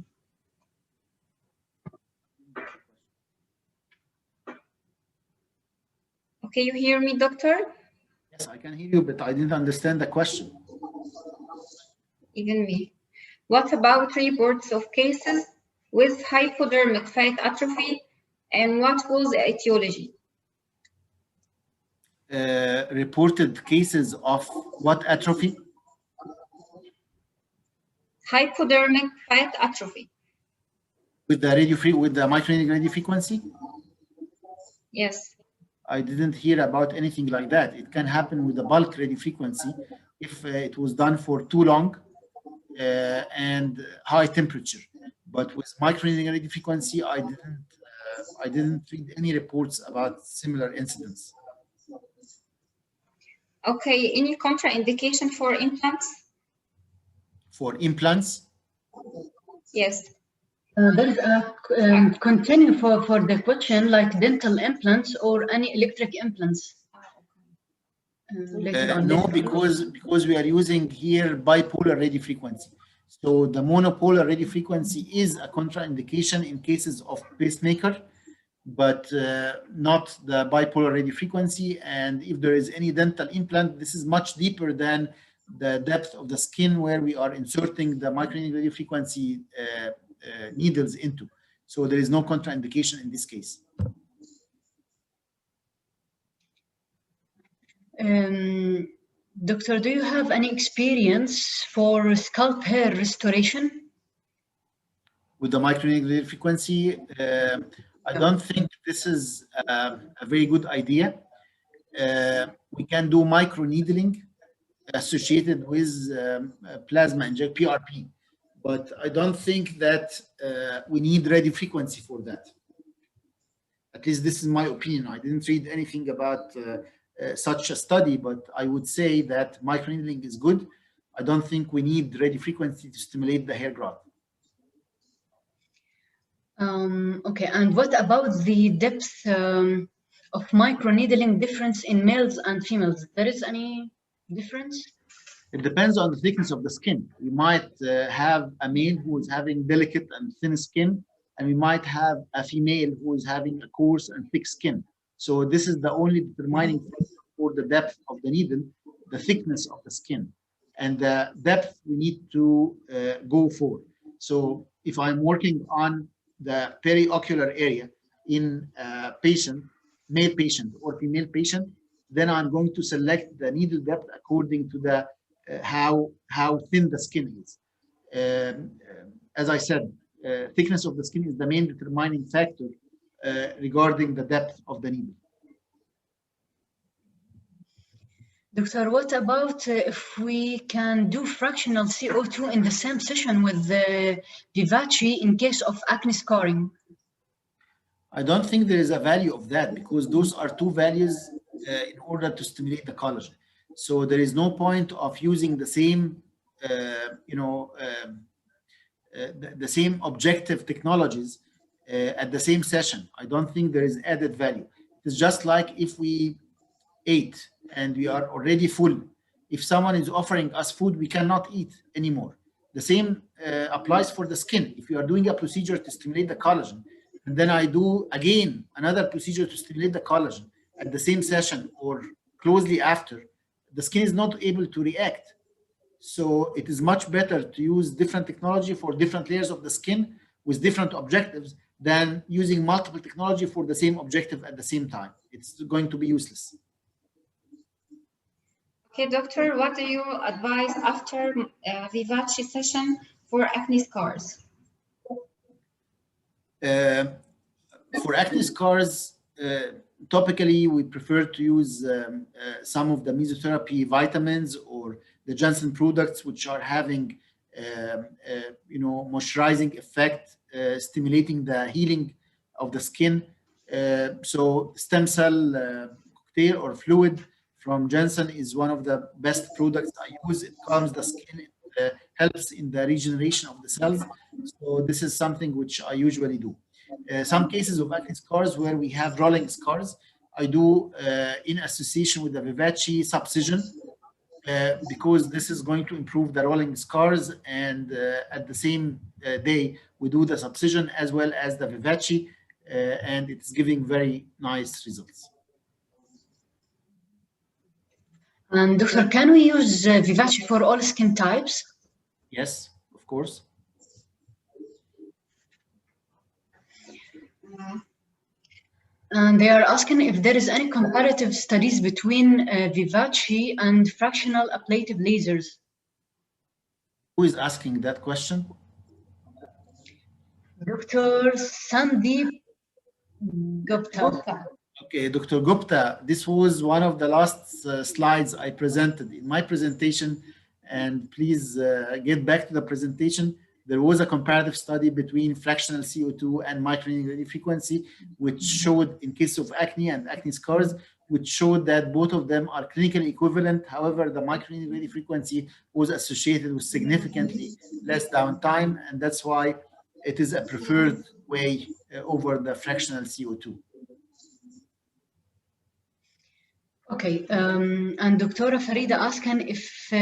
Okay, you hear me, doctor? Yes, I can hear you, but I didn't understand the question. Even me. What about reports of cases with hypodermic fat atrophy, and what was the etiology? Reported cases of what atrophy? Hypodermic fat atrophy. With the microneedling radiofrequency? Yes. I didn't hear about anything like that. It can happen with the bulk radiofrequency if it was done for too long and high temperature. But with microneedling radiofrequency, I didn't read any reports about similar incidents. Okay, any contraindication for implants? For implants? Yes. There is a continue for the question, like dental implants or any electric implants. No, because we are using here bipolar radiofrequency. So the monopolar radiofrequency is a contraindication in cases of pacemaker, but not the bipolar radiofrequency. And if there is any dental implant, this is much deeper than the depth of the skin where we are inserting the microneedling radiofrequency needles into. So there is no contraindication in this case. Doctor, do you have any experience for scalp hair restoration? With the microneedling radiofrequency, I don't think this is a very good idea. We can do microneedling associated with plasma inject PRP, but I don't think that we need radiofrequency for that. At least this is my opinion. I didn't read anything about such a study, but I would say that microneedling is good. I don't think we need radiofrequency to stimulate the hair growth. Okay, and what about the depth of microneedling difference in males and females? There is any difference? It depends on the thickness of the skin. We might have a male who is having delicate and thin skin, and we might have a female who is having a coarse and thick skin. So this is the only determining factor for the depth of the needle, the thickness of the skin. And the depth we need to go for. So if I'm working on the periocular area in a patient, male patient or female patient, then I'm going to select the needle depth according to the how thin the skin is. As I said, thickness of the skin is the main determining factor regarding the depth of the needle. Doctor, what about if we can do fractional CO2 in the same session with the VIVACE in case of acne scarring? I don't think there is a value of that because those are two values in order to stimulate the collagen. So there is no point of using the same, the same objective technologies at the same session. I don't think there is added value. It's just like if we ate and we are already full. If someone is offering us food, we cannot eat anymore. The same applies for the skin. If you are doing a procedure to stimulate the collagen, and then I do again another procedure to stimulate the collagen at the same session or closely after, the skin is not able to react. So it is much better to use different technology for different layers of the skin with different objectives than using multiple technology for the same objective at the same time. It's going to be useless. Okay, doctor, what do you advise after VIVACE session for acne scars? For acne scars, topically, we prefer to use some of the mesotherapy vitamins or the Janssen products, which are having, moisturizing effect, stimulating the healing of the skin. So stem cell cocktail or fluid from Janssen is one of the best products I use. It calms the skin, it helps in the regeneration of the cells. So this is something which I usually do. Some cases of acne scars where we have rolling scars, I do in association with the VIVACE subcision because this is going to improve the rolling scars, and at the same day we do the subcision as well as the VIVACE, and it's giving very nice results. And doctor, can we use VIVACE for all skin types? Yes, of course. And they are asking if there is any comparative studies between VIVACE and fractional ablative lasers. Who is asking that question? Dr. Sandeep Gupta. Okay, Dr. Gupta, this was one of the last slides I presented in my presentation, and please get back to the presentation. There was a comparative study between fractional CO2 and microneedling radiofrequency, which showed in case of acne and acne scars, which showed that both of them are clinically equivalent. However, the microneedling radiofrequency was associated with significantly less downtime, and that's why it is a preferred way over the fractional CO2. Okay, and Dr. Farida asking if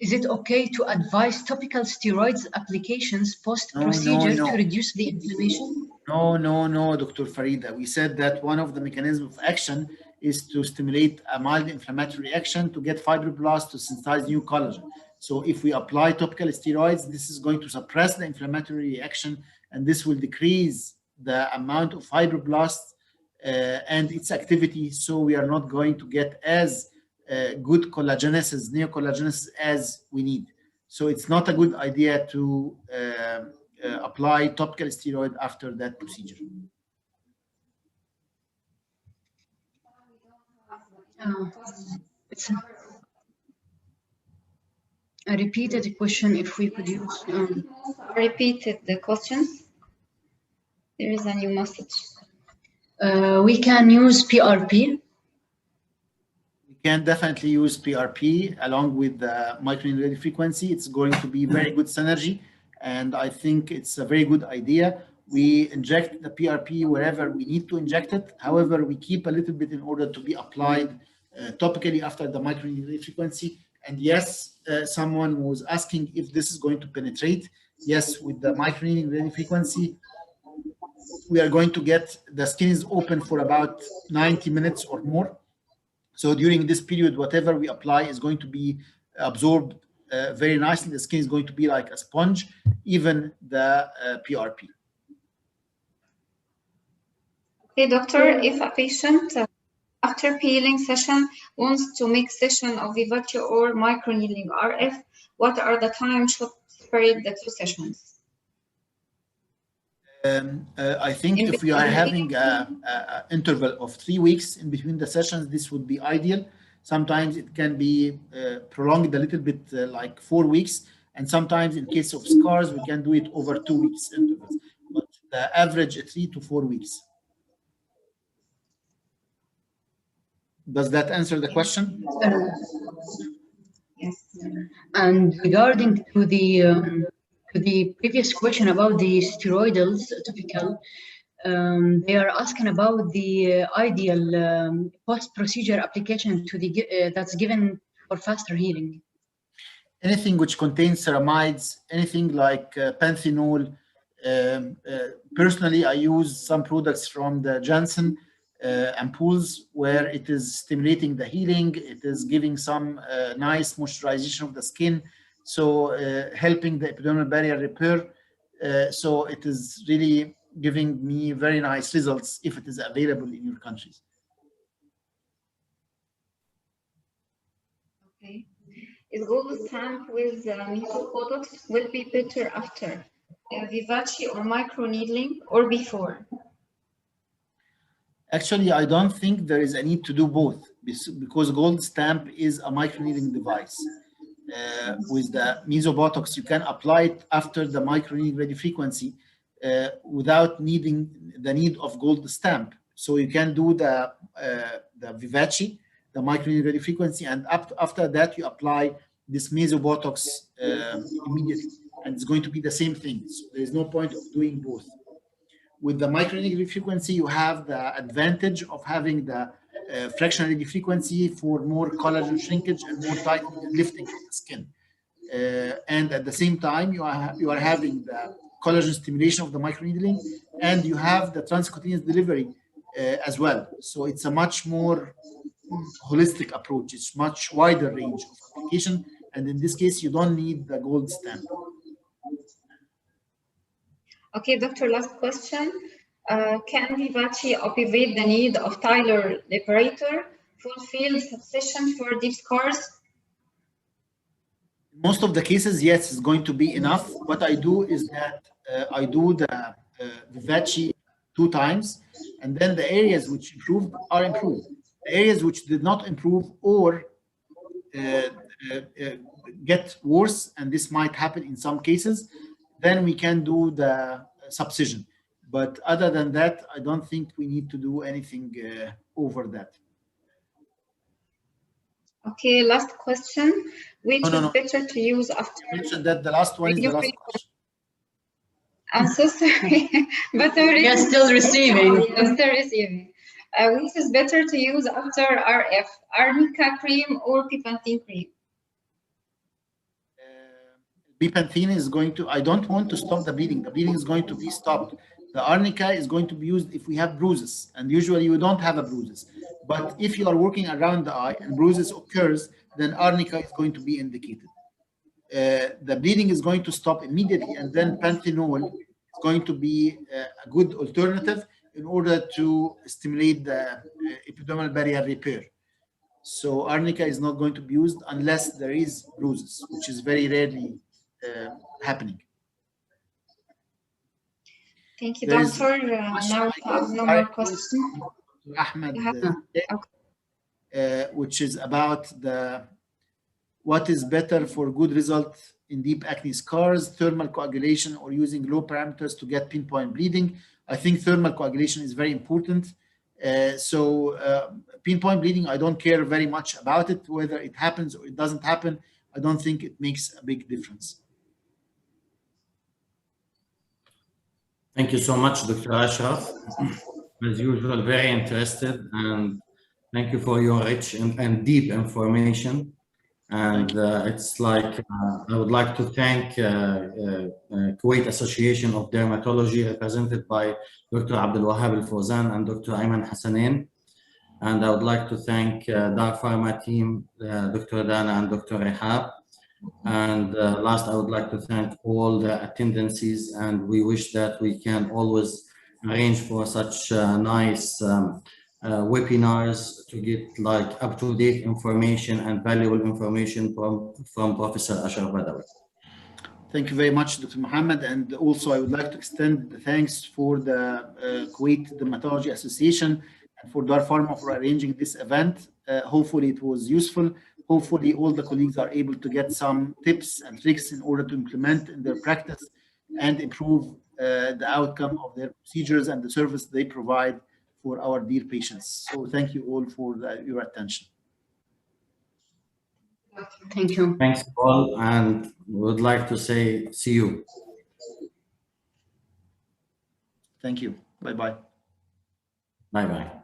is it okay to advise topical steroids applications post-procedure to reduce the inflammation? No, Dr. Farida. We said that one of the mechanisms of action is to stimulate a mild inflammatory reaction to get fibroblasts to synthesize new collagen. So if we apply topical steroids, this is going to suppress the inflammatory reaction, and this will decrease the amount of fibroblasts and its activity. So we are not going to get as good collagenesis, neocollagenesis as we need. So it's not a good idea to apply topical steroid after that procedure. It's a repeated question if we could use. Repeated the questions. There is a new message. We can use PRP. We can definitely use PRP along with the microneedling radiofrequency. It's going to be very good synergy, and I think it's a very good idea. We inject the PRP wherever we need to inject it. However, we keep a little bit in order to be applied topically after the microneedling radiofrequency. And yes, someone was asking if this is going to penetrate. Yes, with the microneedling radiofrequency, we are going to get the skin is open for about 90 minutes or more. So during this period, whatever we apply is going to be absorbed very nicely. The skin is going to be like a sponge, even the PRP. Okay, doctor, if a patient after peeling session wants to make session of VIVACE or microneedling RF, what are the time should separate the two sessions? I think if we are having an interval of 3 weeks in between the sessions, this would be ideal. Sometimes it can be prolonged a little bit, like 4 weeks. And sometimes in case of scars, we can do it over 2 weeks intervals. But the average is 3 to 4 weeks. Does that answer the question? Yes. And regarding to the previous question about the steroidals topical, they are asking about the ideal post-procedure application to the that's given for faster healing. Anything which contains ceramides, anything like panthenol. Personally, I use some products from the Janssen ampoules where it is stimulating the healing. It is giving some nice moisturization of the skin, so helping the epidermal barrier repair. So it is really giving me very nice results if it is available in your countries. Okay. Is gold stamp with mesopodox will be better after VIVACE or microneedling or before? Actually, I don't think there is a need to do both because gold stamp is a microneedling device. With the mesobotox, you can apply it after the microneedling radiofrequency without needing the need of gold stamp. So you can do the VIVACE, the microneedling radiofrequency, and after that you apply this mesobotox immediately, and it's going to be the same thing. So there is no point of doing both. With the microneedling radiofrequency, you have the advantage of having the fractional radiofrequency for more collagen shrinkage and more tightening and lifting of the skin. And at the same time, you are having the collagen stimulation of the microneedling, and you have the transcutaneous delivery as well. So it's a much more holistic approach. It's much wider range of application, and in this case, you don't need the gold stamp. Okay, doctor, last question. Can VIVACE obviate the need of Tyler liberator, fulfill sufficient for deep scars? Most of the cases, yes, it's going to be enough. What I do is that I do the VIVACE 2 times, and then the areas which improved are improved. The areas which did not improve or get worse, and this might happen in some cases, then we can do the subcision. But other than that, I don't think we need to do anything over that. Okay, last question. Which is better to use after? You mentioned that the last one is the last question. I'm so sorry, but you're still receiving. I'm still receiving. Which is better to use after RF, arnica cream or bipantene cream? Bipantene is going to, I don't want to stop the bleeding. The bleeding is going to be stopped. The arnica is going to be used if we have bruises, and usually you don't have a bruises. But if you are working around the eye and bruises occurs, then arnica is going to be indicated. The bleeding is going to stop immediately, and then panthenol is going to be a good alternative in order to stimulate the epidermal barrier repair. So arnica is not going to be used unless there is bruises, which is very rarely happening. Thank you, doctor. Now we have no more questions. Ahmed, which is about what is better for good result in deep acne scars, thermal coagulation or using low parameters to get pinpoint bleeding. I think thermal coagulation is very important. Pinpoint bleeding, I don't care very much about it, whether it happens or it doesn't happen. I don't think it makes a big difference. Thank you so much, Dr. Ashraf. As usual, very interested, and thank you for your rich and deep information. And it's like, I would like to thank Kuwait Association of Dermatology, represented by Dr. Abdul Wahab Al-Fawzan and Dr. Ayman Hassanin. And I would like to thank Dar Pharma team, Dr. Dana and Dr. Rehab. And last, I would like to thank all the attendances, and we wish that we can always arrange for such nice webinars to get like up-to-date information and valuable information from Professor Ashraf Badawi. Thank you very much, Dr. Mohammed. And also I would like to extend the thanks for the Kuwait Dermatology Association and for Dar Pharma for arranging this event. Hopefully it was useful. Hopefully all the colleagues are able to get some tips and tricks in order to implement in their practice and improve the outcome of their procedures and the service they provide for our dear patients. So thank you all for your attention. Thank you. Thanks all, and we would like to say see you. Thank you. Bye-bye. Bye-bye.